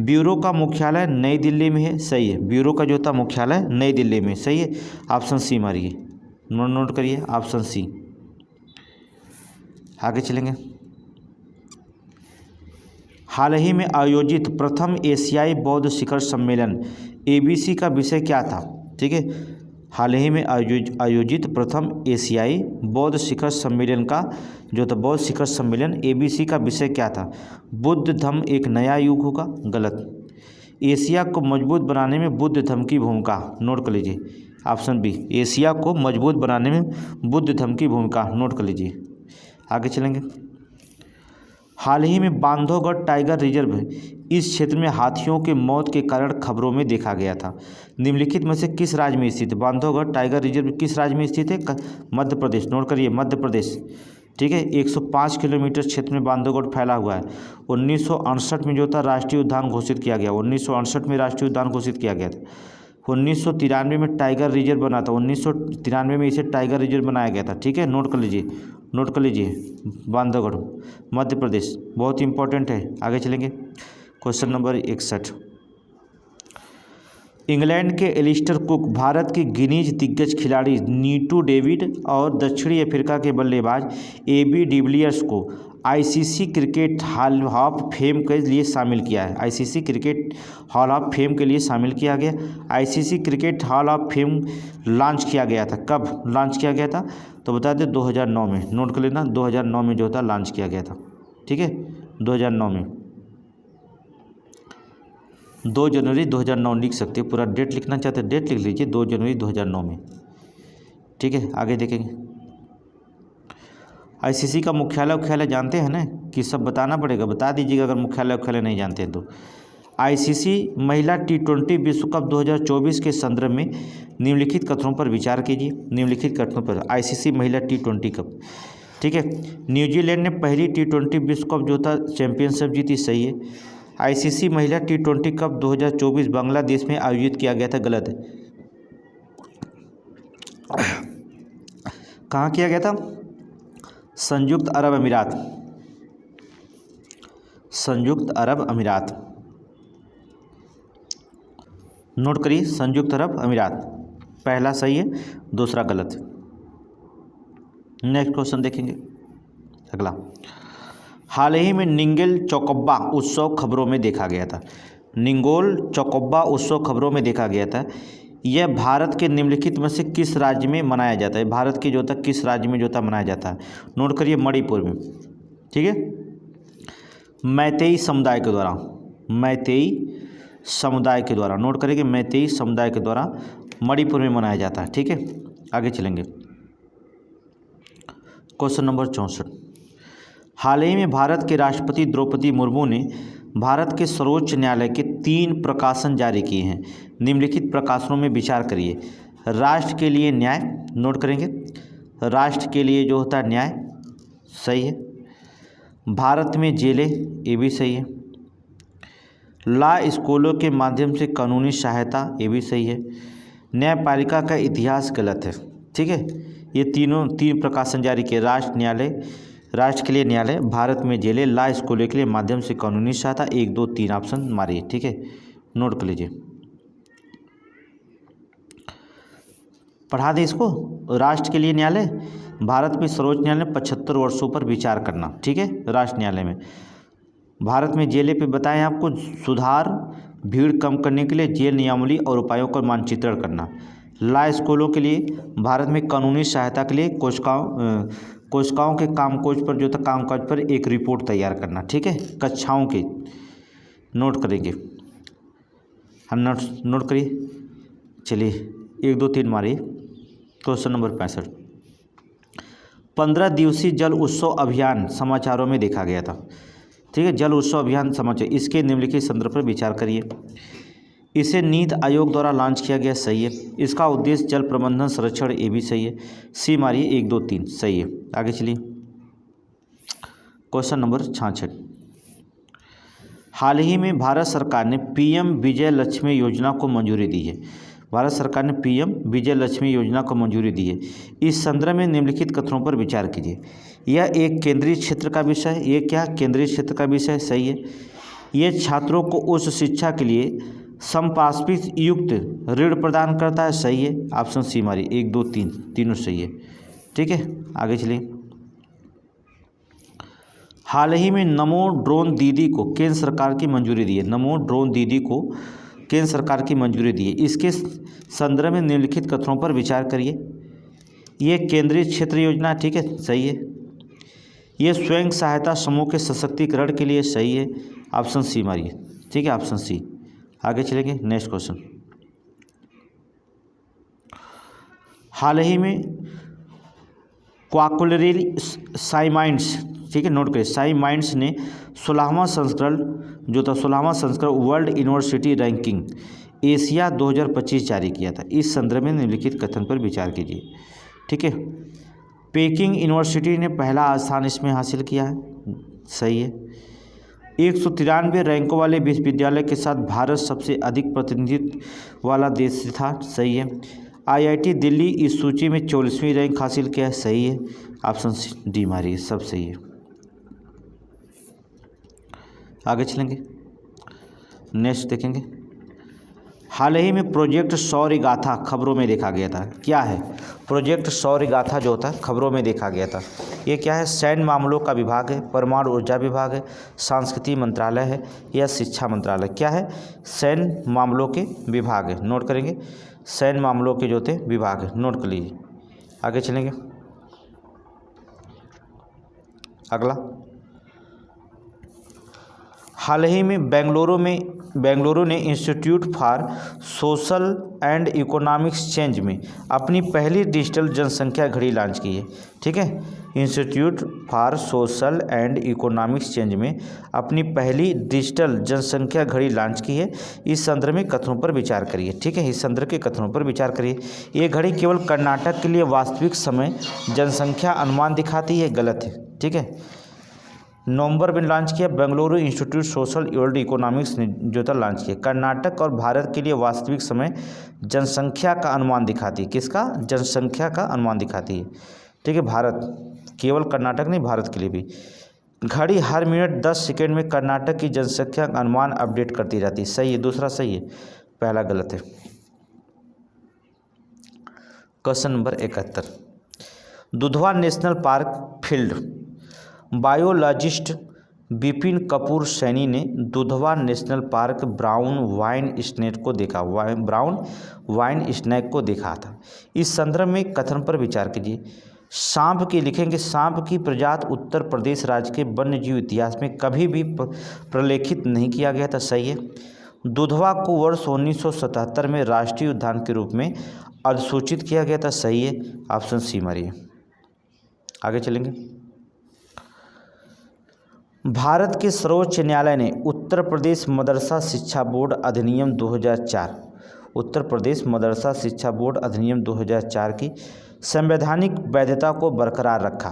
ब्यूरो का मुख्यालय नई दिल्ली में है, सही है, ब्यूरो का जो था मुख्यालय नई दिल्ली में, सही है, ऑप्शन सी मारिए, नोट करिए, ऑप्शन सी। आगे चलेंगे, हाल ही में आयोजित प्रथम एशियाई बौद्ध शिखर सम्मेलन ABC का विषय क्या था? ठीक है, हाल ही में आयोजित प्रथम एशियाई बौद्ध शिखर सम्मेलन का जो था बौद्ध शिखर सम्मेलन ABC का विषय क्या था? बुद्ध धम्म एक नया युग होगा, गलत। एशिया को मजबूत बनाने में बुद्ध धम्म की भूमिका, नोट कर लीजिए, ऑप्शन बी, एशिया को मजबूत बनाने में बुद्ध धम्म की भूमिका, नोट कर लीजिए। आगे चलेंगे, हाल ही में बांधवगढ़ टाइगर रिजर्व इस क्षेत्र में हाथियों के मौत के कारण खबरों में देखा गया था। निम्नलिखित में से किस राज्य में स्थित है? बांधवगढ़ टाइगर रिजर्व किस राज्य में स्थित है? मध्य प्रदेश, नोट करिए, मध्य प्रदेश, ठीक है। 105 किलोमीटर क्षेत्र में बांधवगढ़ फैला हुआ है। 1968 में जो था राष्ट्रीय उद्यान घोषित किया गया, 1968 में राष्ट्रीय उद्यान घोषित किया गया था। 1993 में टाइगर रिजर्व बना था, 1993 में इसे टाइगर रिजर्व बनाया गया था, ठीक है, नोट कर लीजिए, नोट कर लीजिए, बांधवगढ़ मध्य प्रदेश, बहुत इंपॉर्टेंट है। आगे चलेंगे, क्वेश्चन नंबर 61। इंग्लैंड के एलिस्टर कुक भारत के गिनीज दिग्गज खिलाड़ी नीटू डेविड और दक्षिणी अफ्रीका के बल्लेबाज AB डिविलियर्स को ICC cricket hall of fame के लिए शामिल किया है। ICC cricket hall of fame के लिए शामिल किया गया। ICC cricket hall of fame launch किया गया था, कब लॉन्च किया गया था? तो बता दें 2009 में, नोट कर लेना, 2009 में जो था लॉन्च किया गया था। ठीक है, 2009 में, 2 जनवरी 2009 लिख सकते हैं, पूरा डेट लिखना चाहते हैं डेट लिख लीजिए, 2 जनवरी 2009 में। ठीक है, आगे देखेंगे। आईसीसी का मुख्यालय जानते हैं ना, कि सब बताना पड़ेगा, बता दीजिएगा अगर मुख्यालय नहीं जानते हैं तो। आईसीसी महिला T20 विश्व कप 2024 के संदर्भ में निम्नलिखित कथनों पर विचार कीजिए। निम्नलिखित कथनों पर आईसीसी महिला T20 कप। ठीक है, न्यूजीलैंड ने पहली T20 विश्व कप जो था चैंपियनशिप जीती, सही है। आईसीसी महिला T20 कप 2024 बांग्लादेश में आयोजित किया गया था, गलत है। कहाँ किया गया था? संयुक्त अरब अमीरात, संयुक्त अरब अमीरात, नोट करिए, संयुक्त अरब अमीरात। पहला सही है, दूसरा गलत है। नेक्स्ट क्वेश्चन देखेंगे अगला। हाल ही में निंगोल चौकब्बा उत्सव खबरों में देखा गया था। निंगोल चौकब्बा उत्सव खबरों में देखा गया था। यह भारत के निम्नलिखित में से किस राज्य में मनाया जाता है? भारत के जो था किस राज्य में जो था मनाया जाता है? नोट करिए, मणिपुर में। ठीक है, मैतेई समुदाय के द्वारा, मैतेई समुदाय के द्वारा, नोट करेंगे, मैतेई समुदाय के द्वारा मणिपुर में मनाया जाता है। ठीक है, आगे चलेंगे। Question number 64। हाल ही में भारत के राष्ट्रपति द्रौपदी मुर्मू ने भारत के सर्वोच्च न्यायालय के 3 प्रकाशन जारी किए हैं। निम्नलिखित प्रकाशनों में विचार करिए। राष्ट्र के लिए न्याय, नोट करेंगे, राष्ट्र के लिए जो होता है न्याय, सही है। भारत में जेलें, ये भी सही है। लॉ स्कूलों के माध्यम से कानूनी सहायता, ये भी सही है। न्यायपालिका का इतिहास, गलत है। ठीक है, ये 3 प्रकाशन जारी किए। राष्ट्र न्यायालय, राष्ट्र के लिए न्यायालय, भारत में जेलें, लॉ स्कूलों के लिए माध्यम से कानूनी सहायता, 1, 2, 3 ऑप्शन मारिए। ठीक है, नोट कर लीजिए, पढ़ा दें इसको। राष्ट्र के लिए न्यायालय, भारत में सर्वोच्च न्यायालय 75 वर्षों पर विचार करना। ठीक है, राष्ट्र न्यायालय में। भारत में जेलें पे बताएं आपको, सुधार, भीड़ कम करने के लिए जेल नियमावली और उपायों का मानचित्रण करना। लॉ स्कूलों के लिए, भारत में कानूनी सहायता के लिए कोशिकाओं के कामकाज पर जो था कामकाज पर एक रिपोर्ट तैयार करना। ठीक है, कक्षाओं के, नोट करेंगे हम, नोट करिए। चलिए 1, 2, 3 मारिए। Question number 65। 15 दिवसीय जल उत्सव अभियान समाचारों में देखा गया था। ठीक है, जल उत्सव अभियान समाचार, इसके निम्नलिखित संदर्भ पर विचार करिए। इसे नीति आयोग द्वारा लॉन्च किया गया, सही है। इसका उद्देश्य जल प्रबंधन संरक्षण, ये भी सही है। सी मारिए, 1, 2, 3 सही है। आगे चलिए। Question number 66। हाल ही में भारत सरकार ने पीएम विजय लक्ष्मी योजना को मंजूरी दी है। भारत सरकार ने पीएम विजय लक्ष्मी योजना को मंजूरी दी है। इस संदर्भ में निम्नलिखित कथनों पर विचार कीजिए। यह एक केंद्रीय क्षेत्र का विषय है। ये क्या? केंद्रीय क्षेत्र का विषय, सही है। ये छात्रों को उच्च शिक्षा के लिए संपार्श्विक युक्त ऋण प्रदान करता है, सही है। ऑप्शन सी मारिए, 1, 2, 3 तीनों सही है। ठीक है, आगे चलिए। हाल ही में नमो ड्रोन दीदी को केंद्र सरकार की मंजूरी दी है। नमो ड्रोन दीदी को केंद्र सरकार की मंजूरी दी है। इसके संदर्भ में निम्नलिखित कथनों पर विचार करिए। ये केंद्रीय क्षेत्र योजना, ठीक है, सही है। ये स्वयं सहायता समूह के सशक्तिकरण के लिए, सही है। ऑप्शन सी मारिए। ठीक है, ऑप्शन सी। आगे चलेंगे। Next question. हाल ही में क्वाकुलरी साइमाइंड्स, ठीक है, नोट करें, साइमाइंड्स ने 16वां संस्करण जो था 16वां संस्करण वर्ल्ड यूनिवर्सिटी रैंकिंग एशिया 2025 जारी किया था। इस संदर्भ में निम्नलिखित कथन पर विचार कीजिए। ठीक है, पेकिंग यूनिवर्सिटी ने पहला स्थान इसमें हासिल किया है, सही है। 193 रैंकों वाले विश्वविद्यालय के साथ भारत सबसे अधिक प्रतिनिधित्व वाला देश था, सही है। आईआईटी दिल्ली इस सूची में 44वीं रैंक हासिल किया है, सही है। ऑप्शन डी मारिए, सब सही है। आगे चलेंगे। नेक्स्ट देखेंगे। हाल ही में प्रोजेक्ट शौर्य गाथा खबरों में देखा गया था। क्या है प्रोजेक्ट शौर्य गाथा? जो होता है खबरों में देखा गया था। ये क्या है? सैन्य मामलों का विभाग है, परमाणु ऊर्जा विभाग है, सांस्कृतिक मंत्रालय है या शिक्षा मंत्रालय? क्या है? सैन्य मामलों के विभाग है। नोट करेंगे, सैन्य मामलों के जो थे विभाग है, नोट कर लीजिए। आगे चलेंगे, अगला। हाल ही में बेंगलुरु ने institute for social and economics change में अपनी पहली डिजिटल जनसंख्या घड़ी लॉन्च की है। ठीक है, institute for social and economics change में अपनी पहली डिजिटल जनसंख्या घड़ी लॉन्च की है। इस संदर्भ में कथनों पर विचार करिए। ठीक है, इस संदर्भ के कथनों पर विचार करिए। ये घड़ी केवल कर्नाटक के लिए वास्तविक समय जनसंख्या अनुमान दिखाती है, गलत है। ठीक है, नवंबर में लॉन्च किया, Bengaluru institute social and economics ने जो था लॉन्च किया। कर्नाटक और भारत के लिए वास्तविक समय जनसंख्या का अनुमान दिखाती है। किसका? जनसंख्या का अनुमान दिखाती है। ठीक है, भारत, केवल कर्नाटक नहीं, भारत के लिए भी। घड़ी हर मिनट 10 सेकेंड में कर्नाटक की जनसंख्या का अनुमान अपडेट करती रहती है। सही है, दूसरा सही है, पहला गलत है। Question number 71, Dudhwa National Park field biologist Vipin Kapoor Saini ने Dudhwa National Park brown vine snake को देखा था। इस संदर्भ में कथन पर विचार कीजिए। सांप की लिखेंगे, सांप की प्रजाति उत्तर प्रदेश राज्य के वन्यजीव इतिहास में कभी भी प्रलेखित नहीं किया गया था। सही है। दुधवा को वर्ष 1977 में राष्ट्रीय उद्यान के रूप में अधिसूचित किया गया था। सही है, ऑप्शन सी मारिए। आगे चलेंगे, भारत के सर्वोच्च न्यायालय ने उत्तर प्रदेश मदरसा शिक्षा बोर्ड अधिनियम 2004 उत्तर प्रदेश मदरसा शिक्षा बोर्ड अधिनियम 2004 की संवैधानिक वैधता को बरकरार रखा।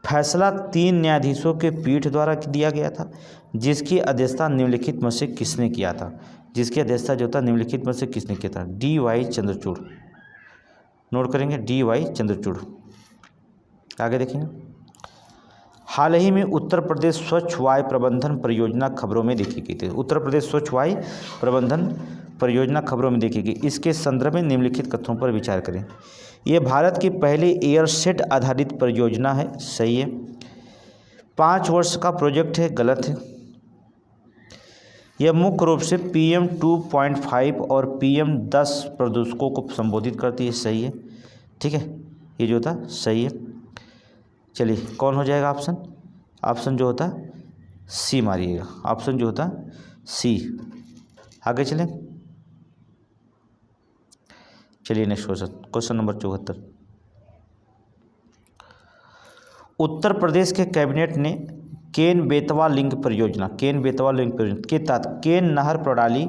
फैसला 3 न्यायाधीशों के पीठ द्वारा दिया गया था, जिसकी अध्यक्षता निम्नलिखित में से किसने किया था? जिसकी अध्यक्षता जो था निम्नलिखित में से किसने किया था? D.Y. चंद्रचूड़। नोट करेंगे, D.Y. चंद्रचूड़। आगे देखेंगे, हाल ही में उत्तर प्रदेश स्वच्छ वायु प्रबंधन परियोजना खबरों में देखी गई थी। उत्तर प्रदेश स्वच्छ वायु प्रबंधन परियोजना खबरों में देखी गई। इसके संदर्भ में निम्नलिखित कथनों पर विचार करें। यह भारत की पहली एयरसेट आधारित परियोजना है। सही है। 5 वर्ष का प्रोजेक्ट है, गलत है। यह मुख्य रूप से PM 2.5 और PM 10 प्रदूषकों को संबोधित करती है। सही है। ठीक है, ये जो था सही है। चलिए, कौन हो जाएगा ऑप्शन? ऑप्शन जो होता सी मारिएगा, ऑप्शन जो होता सी। आगे चलें, चलिए next question, question number 74। Uttar Pradesh के कैबिनेट ने केन बेतवा लिंक परियोजना के तहत केन नहर प्रणाली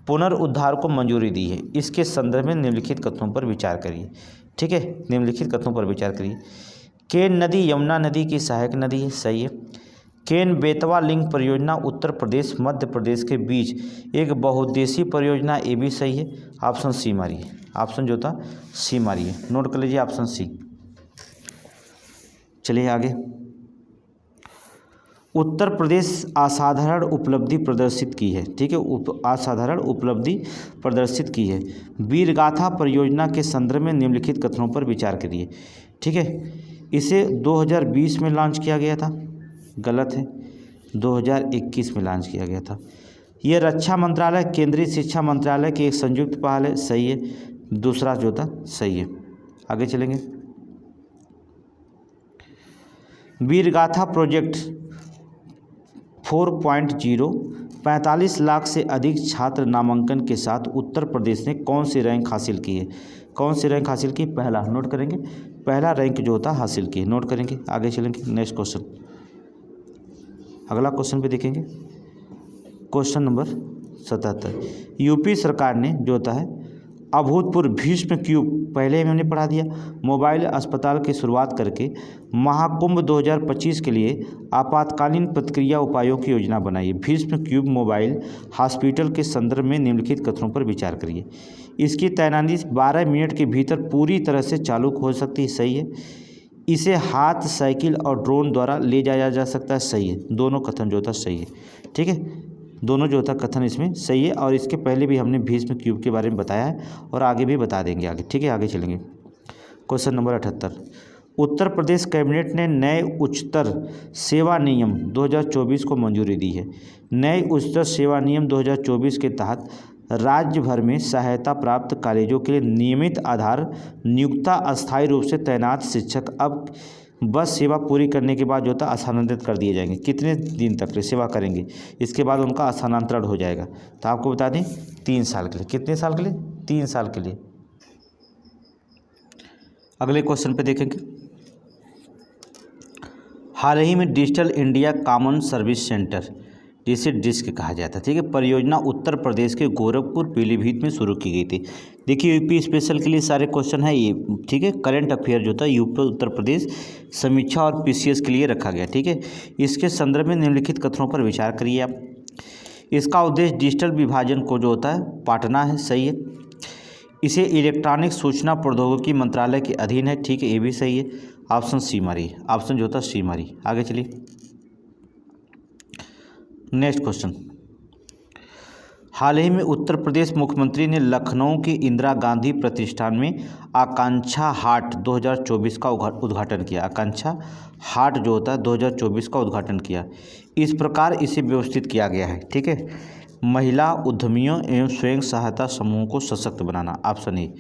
पुनर्उद्धार को मंजूरी दी है। इसके संदर्भ में निम्नलिखित कथनों पर विचार करिए। ठीक है, निम्नलिखित कथनों पर विचार करिए। केन नदी यमुना नदी की सहायक नदी है। सही है। केन बेतवा लिंक परियोजना उत्तर प्रदेश मध्य प्रदेश के बीच एक बहुउद्देशीय परियोजना, ये भी सही है। ऑप्शन सी मारिए, ऑप्शन जो था सी मारिए, नोट कर लीजिए ऑप्शन सी। चलिए आगे, उत्तर प्रदेश असाधारण उपलब्धि प्रदर्शित की है। ठीक है, असाधारण उपलब्धि प्रदर्शित की है। वीरगाथा परियोजना के संदर्भ में निम्नलिखित कथनों पर विचार करिए। ठीक है, इसे 2020 में लॉन्च किया गया था, गलत है। 2021 में लॉन्च किया गया था। यह रक्षा मंत्रालय केंद्रीय शिक्षा मंत्रालय की एक संयुक्त पहल है। सही है, दूसरा जो था सही है। आगे चलेंगे, वीरगाथा प्रोजेक्ट 4.0 45 लाख से अधिक छात्र नामांकन के साथ उत्तर प्रदेश ने कौन सी रैंक हासिल की है? कौन सी रैंक हासिल की? पहला, नोट करेंगे, पहला रैंक जो होता हासिल की, नोट करेंगे। आगे चलेंगे, नेक्स्ट क्वेश्चन, अगला क्वेश्चन पे देखेंगे, क्वेश्चन नंबर 77। यूपी सरकार ने जो होता है अभूतपूर्व भीष्म क्यूब, पहले ही हमने पढ़ा दिया, मोबाइल अस्पताल की शुरुआत करके महाकुंभ 2025 के लिए आपातकालीन प्रतिक्रिया उपायों की योजना बनाई है। भीष्म क्यूब मोबाइल हॉस्पिटल के संदर्भ में निम्नलिखित कथनों पर विचार करिए। इसकी तैनाती 12 मिनट के भीतर पूरी तरह से चालू हो सकती है। सही है। इसे हाथ, साइकिल और ड्रोन द्वारा ले जाया जा सकता है। सही है, दोनों कथन जो था सही है। ठीक है, दोनों जो था कथन इसमें सही है। और इसके पहले भी हमने भीष्म क्यूब के बारे में बताया है और आगे भी बता देंगे आगे। ठीक है, आगे चलेंगे, question number 78। Uttar Pradesh cabinet ने नए उच्चतर सेवा नियम 2024 को मंजूरी दी है। नए उच्चतर सेवा नियम 2024 के तहत राज्य भर में सहायता प्राप्त कॉलेजों के लिए नियमित आधार नियुक्ता अस्थायी रूप से तैनात शिक्षक अब बस सेवा पूरी करने के बाद जो था स्थानांतरित कर दिए जाएंगे। कितने दिन तक के सेवा करेंगे, इसके बाद उनका स्थानांतरण हो जाएगा। तो आपको बता दें 3 साल के लिए। कितने साल के लिए? 3 साल के लिए। अगले क्वेश्चन पे देखेंगे। हाल ही में digital India common service centre, जिसे डिस्क कहा जाता है, ठीक है, परियोजना उत्तर प्रदेश के गोरखपुर पीलीभीत में शुरू की गई थी। देखिए यूपी स्पेशल के लिए सारे क्वेश्चन है ये, ठीक है। करंट अफेयर जो था यूपी उत्तर प्रदेश समीक्षा और पीसीएस के लिए रखा गया, ठीक है। इसके संदर्भ में निम्नलिखित कथनों पर विचार करिए आप। इसका उद्देश्य डिजिटल विभाजन को जो होता है पाटना है, सही है। इसे इलेक्ट्रॉनिक सूचना प्रौद्योगिकी मंत्रालय के अधीन है, ठीक है, ये भी सही है। ऑप्शन सी मारी, ऑप्शन जो होता सी मारी। आगे चलिए नेक्स्ट क्वेश्चन। हाल ही में उत्तर प्रदेश मुख्यमंत्री ने लखनऊ के इंदिरा गांधी प्रतिष्ठान में आकांक्षा हाट 2024 का उद्घाटन किया। आकांक्षा हाट जो होता है 2024 का उद्घाटन किया। इस प्रकार इसे व्यवस्थित किया गया है, ठीक है। महिला उद्यमियों एवं स्वयं सहायता समूहों को सशक्त बनाना, ऑप्शन ए,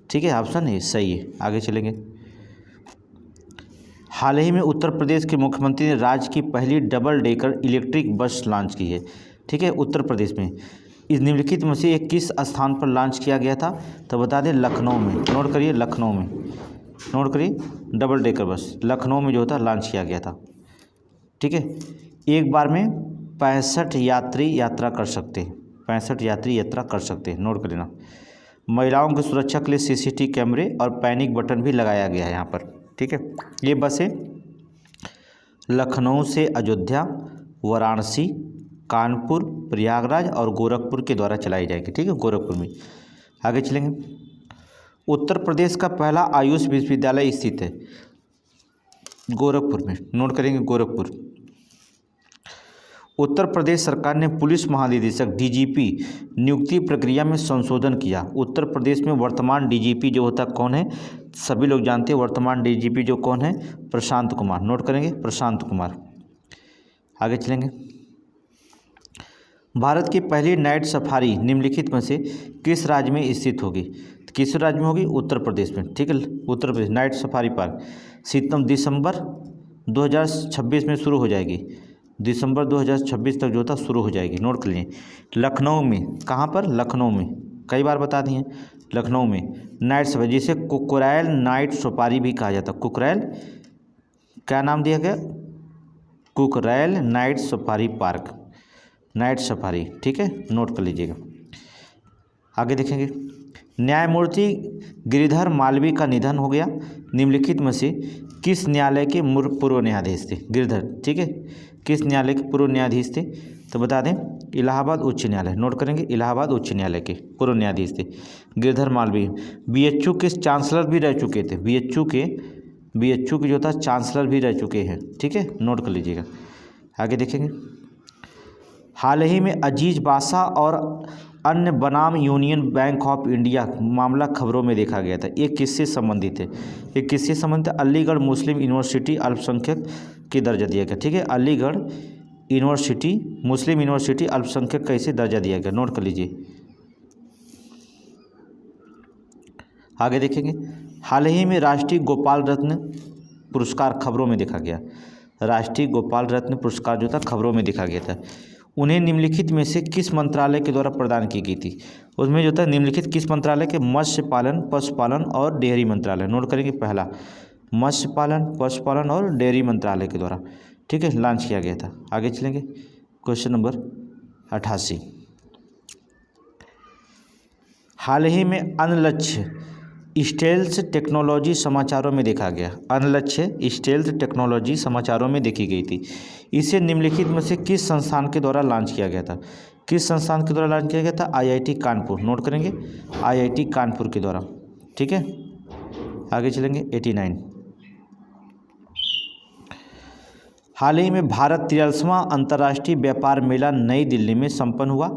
ठीक है, ऑप्शन ए सही है। आगे चलेंगे। हाल ही में उत्तर प्रदेश के मुख्यमंत्री ने राज्य की पहली double decker electric bus launch की है, ठीक है, उत्तर प्रदेश में। इस निम्नलिखित में से किस स्थान पर लॉन्च किया गया था? तो बता दें लखनऊ में। नोट करिए, लखनऊ में, नोट करिए, डबल डेकर बस लखनऊ में जो था लॉन्च किया गया था, ठीक है। एक बार में 65 यात्री यात्रा कर सकते हैं, 65 यात्री यात्रा कर सकते हैं, नोट कर लेना। महिलाओं की सुरक्षा के लिए सीसीटीवी कैमरे और पैनिक बटन भी लगाया गया है यहाँ पर, ठीक है। ये बसें लखनऊ से अयोध्या, वाराणसी, कानपुर, प्रयागराज और गोरखपुर के द्वारा चलाई जाएगी, ठीक है, गोरखपुर में। आगे चलेंगे। उत्तर प्रदेश का पहला आयुष विश्वविद्यालय स्थित है गोरखपुर में, नोट करेंगे गोरखपुर। उत्तर प्रदेश सरकार ने पुलिस महानिदेशक डीजीपी नियुक्ति प्रक्रिया में संशोधन किया। उत्तर प्रदेश में वर्तमान डीजीपी जो होता कौन है? सभी लोग जानते हैं वर्तमान डीजीपी जो कौन है? प्रशांत कुमार, नोट करेंगे प्रशांत कुमार। आगे चलेंगे। भारत की पहली नाइट सफारी निम्नलिखित में से किस राज्य में स्थित होगी? किस राज्य में होगी? उत्तर प्रदेश में, ठीक है, Uttar Pradesh night safari park दिसंबर 2026 में शुरू हो जाएगी। दिसंबर 2026 तक जो था शुरू हो जाएगी, नोट कर लीजिए। लखनऊ में, कहाँ पर? लखनऊ में, कई बार बता दिए, लखनऊ में नाइट सफारी, जिसे कुकरैल नाइट सफारी भी कहा जाता है। कुकरैल क्या नाम दिया गया? Kukrail night safari park, night safari, ठीक है, नोट कर लीजिएगा। आगे देखेंगे। न्यायमूर्ति गिरिधर मालवी का निधन हो गया। निम्नलिखित में से किस न्यायालय के पूर्व न्यायाधीश थे? गिरिधर, ठीक है, किस न्यायालय के पूर्व न्यायाधीश थे? तो बता दें इलाहाबाद उच्च न्यायालय, नोट करेंगे इलाहाबाद उच्च न्यायालय के पूर्व न्यायाधीश थे गिरिधर मालवी। बीएचयू के चांसलर भी रह चुके थे, बीएचयू के जो था चांसलर भी रह चुके हैं, ठीक है, नोट कर लीजिएगा। आगे देखेंगे। हाल ही में अजीज बासा और अन्य बनाम यूनियन बैंक ऑफ इंडिया मामला खबरों में देखा गया था। ये किससे संबंधित है? ये किससे संबंधित है? अलीगढ़ मुस्लिम यूनिवर्सिटी अल्पसंख्यक की दर्जा दिया गया, ठीक है, अलीगढ़ यूनिवर्सिटी मुस्लिम यूनिवर्सिटी अल्पसंख्यक का इसे दर्जा दिया गया, नोट कर लीजिए। आगे देखेंगे। हाल ही में राष्ट्रीय गोपाल रत्न पुरस्कार खबरों में देखा गया। राष्ट्रीय गोपाल रत्न पुरस्कार जो था खबरों में देखा गया था। उन्हें निम्नलिखित में से किस मंत्रालय के द्वारा प्रदान की गई थी? उसमें जो था निम्नलिखित किस मंत्रालय के? मत्स्य पालन, पशुपालन और डेयरी मंत्रालय, नोट करेंगे पहला मत्स्य पालन, पशुपालन और डेयरी मंत्रालय के द्वारा, ठीक है, लॉन्च किया गया था। आगे चलेंगे। Question number 88। हाल ही में अनलक्ष्य स्टेल्थ टेक्नोलॉजी समाचारों में देखा गया। अनलक्ष्य स्टेल्थ टेक्नोलॉजी समाचारों में देखी गई थी। इसे निम्नलिखित में से किस संस्थान के द्वारा लॉन्च किया गया था? किस संस्थान के द्वारा लॉन्च किया गया था? आईआईटी कानपुर, नोट करेंगे आईआईटी कानपुर के द्वारा, ठीक है। आगे चलेंगे। 89। हाल ही में भारत 43वां अंतर्राष्ट्रीय व्यापार मेला नई दिल्ली में संपन्न हुआ।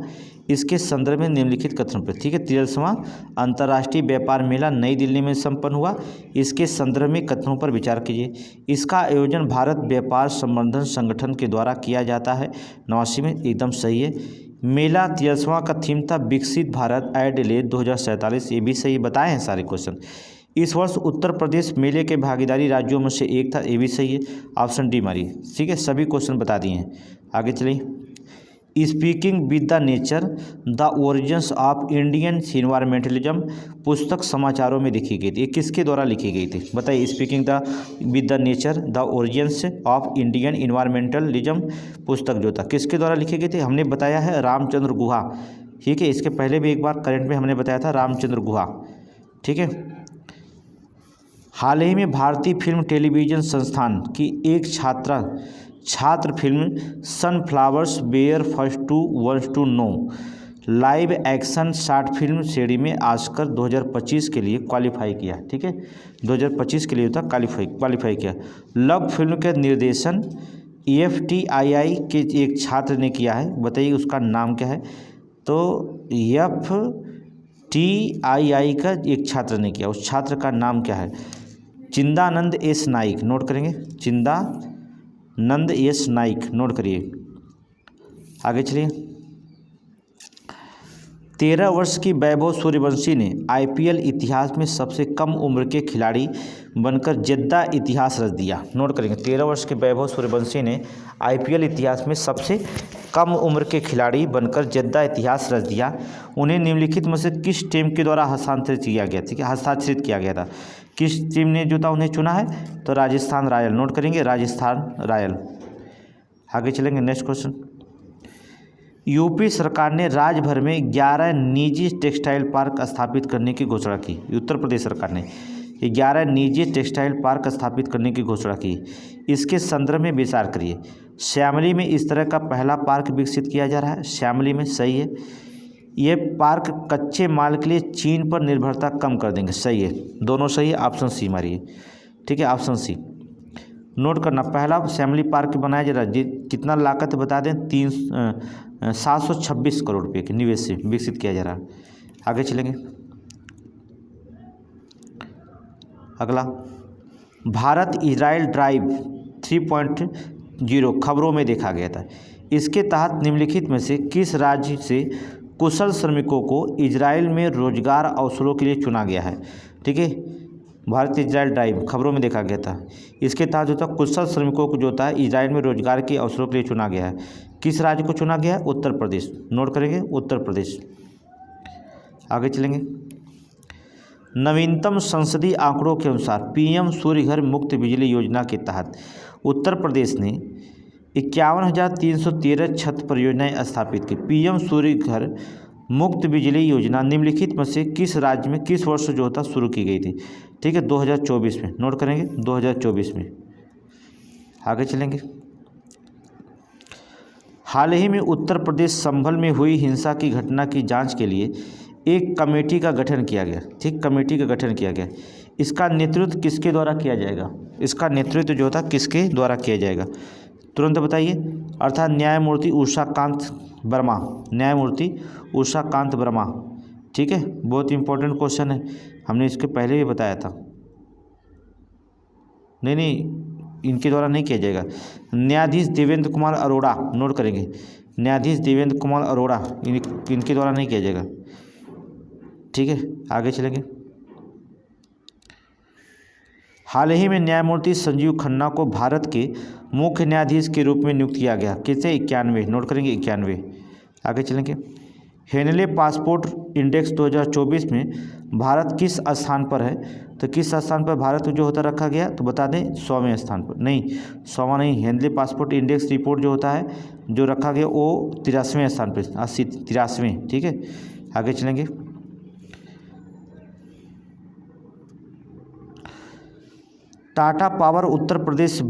इसके संदर्भ में निम्नलिखित कथनों पर, ठीक है, 43वां अंतर्राष्ट्रीय व्यापार मेला नई दिल्ली में संपन्न हुआ। इसके संदर्भ में कथनों पर विचार कीजिए। इसका आयोजन भारत व्यापार संवर्धन संगठन के द्वारा किया जाता है। 89 में एकदम सही है। मेला 43वां का थीम था विकसित भारत एडिलेड 2047, ये भी सही बताए हैं सारे क्वेश्चन। इस वर्ष उत्तर प्रदेश मेले के भागीदारी राज्यों में से एक था, ये भी सही है। ऑप्शन डी मारिए, ठीक है, सभी क्वेश्चन बता दिए हैं। आगे चलिए। Speaking with the Nature the Origins of Indian Environmentalism पुस्तक समाचारों में लिखी गई थी। ये किसके द्वारा लिखी गई थी बताइए। Speaking the with the Nature the Origins of Indian Environmentalism पुस्तक जो था किसके द्वारा लिखी गई थी, हमने बताया है रामचंद्र गुहा, ठीक है। इसके पहले भी एक बार करंट में हमने बताया था रामचंद्र गुहा, ठीक है। हाल ही में भारतीय फिल्म टेलीविजन संस्थान की एक छात्र film sunflowers were first to ones to know live action short film श्रेणी में ऑस्कर 2025 के लिए क्वालिफाई किया, ठीक है। 2025 के लिए था क्वालिफाई किया। लव फिल्म के निर्देशन FTII के एक छात्र ने किया है, बताइए उसका नाम क्या है। तो FTII का एक छात्र ने किया, उस छात्र का नाम क्या है। चिंदानंद एस नाइक, नोट करेंगे, चिंदानंद एस नाइक, नोट करिए। आगे चलिए। 13 वर्ष की वैभव सूर्यवंशी ने IPL इतिहास में सबसे कम उम्र के खिलाड़ी बनकर जेद्दा इतिहास रच दिया, नोट करेंगे। 13 वर्ष के वैभव सूर्यवंशी ने IPL इतिहास में सबसे कम उम्र के खिलाड़ी बनकर जेद्दा इतिहास रच दिया। उन्हें निम्नलिखित में से किस टीम के द्वारा हस्तांतरित किया गया, ठीक है, हस्ताक्षरित किया गया था। किस टीम ने जो था उन्हें चुना है, तो राजस्थान रॉयल, नोट करेंगे, राजस्थान रॉयल। आगे चलेंगे, नेक्स्ट क्वेश्चन। यूपी सरकार ने राज्य भर में 11 निजी टेक्सटाइल पार्क स्थापित करने की घोषणा की। उत्तर प्रदेश सरकार ने 11 निजी टेक्सटाइल पार्क स्थापित करने की घोषणा की। इसके संदर्भ में विचार करिए। श्यामली में इस तरह का पहला पार्क विकसित किया जा रहा है, श्यामली में, सही है। ये पार्क कच्चे माल के लिए चीन पर निर्भरता कम कर देंगे, सही है, दोनों सही है। ऑप्शन सी मारिए, ठीक है, ऑप्शन सी नोट करना। पहला श्यामली पार्क बनाया जा रहा है, कितना लागत बता दें, 726 करोड़ रुपये के निवेश से विकसित किया जा रहा है। आगे चलेंगे। अगला, भारत इजराइल ड्राइव 3.0 खबरों में देखा गया था। इसके तहत निम्नलिखित में से किस राज्य से कुशल श्रमिकों को इजराइल में रोजगार अवसरों के लिए चुना गया है, ठीक है। भारत इजराइल ड्राइव खबरों में देखा गया था। इसके तहत जो था कुशल श्रमिकों को जो था इजराइल में रोजगार के अवसरों के लिए चुना गया है। किस राज्य को चुना गया है, उत्तर प्रदेश, नोट करेंगे, उत्तर प्रदेश। आगे चलेंगे। नवीनतम संसदीय आंकड़ों के अनुसार PM सूर्य घर मुफ्त बिजली योजना के तहत उत्तर प्रदेश ने 51,313 छत परियोजनाएं स्थापित की। PM सूर्य घर मुफ्त बिजली योजना निम्नलिखित में से किस राज्य में किस वर्ष जो होता शुरू की गई थी, ठीक है, 2024 में, नोट करेंगे, 2024 में। आगे चलेंगे। हाल ही में उत्तर प्रदेश संभल में हुई हिंसा की घटना की जांच के लिए एक कमेटी का गठन किया गया, ठीक, कमेटी का गठन किया गया। इसका नेतृत्व किसके द्वारा किया जाएगा, इसका नेतृत्व जो था किसके द्वारा किया जाएगा, तुरंत बताइए। अर्थात न्यायमूर्ति उषाकांत वर्मा, न्यायमूर्ति उषाकांत वर्मा, ठीक है। बहुत इंपॉर्टेंट क्वेश्चन है, हमने इसके पहले भी बताया था। नहीं, इनके द्वारा नहीं किया जाएगा। न्यायाधीश देवेंद्र कुमार अरोड़ा, नोट करेंगे, न्यायाधीश देवेंद्र कुमार अरोड़ा, इनके द्वारा नहीं किया जाएगा, ठीक है। आगे चलेंगे। हाल ही में न्यायमूर्ति संजीव खन्ना को भारत के मुख्य न्यायाधीश के रूप में नियुक्त किया गया, किसे, 91, नोट करेंगे, 91। आगे चलेंगे। हेनले पासपोर्ट इंडेक्स 2024 में भारत किस स्थान पर है, तो किस स्थान पर भारत जो होता रखा गया, तो बता दें 100वें स्थान पर, नहीं 100वां नहीं, हेनले पासपोर्ट इंडेक्स रिपोर्ट जो होता है जो रखा गया वो 83वें स्थान पर, 83वें, ठीक है। आगे चलेंगे। टाटा पावर उत्तर प्रदेश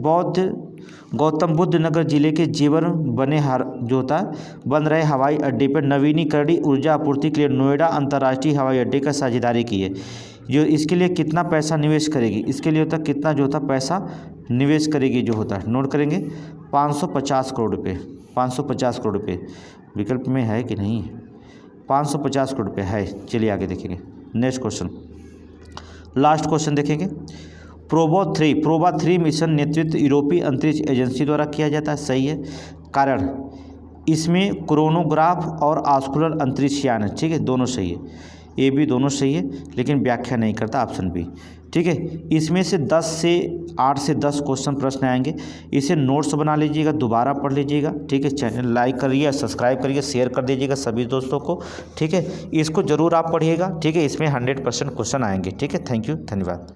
गौतम बुद्ध नगर जिले के जेवर बन रहे हवाई अड्डे पर नवीनीकरणीय ऊर्जा आपूर्ति के लिए नोएडा अंतर्राष्ट्रीय हवाई अड्डे का साझेदारी की है। जो इसके लिए कितना पैसा निवेश करेगी, इसके लिए होता कितना जो होता पैसा निवेश करेगी जो होता है, नोट करेंगे 550 करोड़ रुपये। 550 करोड़ रुपये विकल्प में है कि नहीं, 550 करोड़ रुपये है। चलिए आगे देखेंगे नेक्स्ट क्वेश्चन, लास्ट क्वेश्चन देखेंगे। प्रोबा 3 मिशन नेतृत्व यूरोपीय अंतरिक्ष एजेंसी द्वारा किया जाता है, सही है। कारण इसमें क्रोनोग्राफ और ऑस्कुलर अंतरिक्ष यान है, ठीक है, दोनों सही है, ए बी दोनों सही है, लेकिन व्याख्या नहीं करता ऑप्शन बी, ठीक है। इसमें से 8 से 10 क्वेश्चन प्रश्न आएंगे, इसे नोट्स बना लीजिएगा, दोबारा पढ़ लीजिएगा, ठीक है। चैनल लाइक करिए, सब्सक्राइब करिए, शेयर कर दीजिएगा सभी दोस्तों को, ठीक है। इसको ज़रूर आप पढ़िएगा, ठीक है, इसमें 100% क्वेश्चन आएंगे, ठीक है। थैंक यू, धन्यवाद।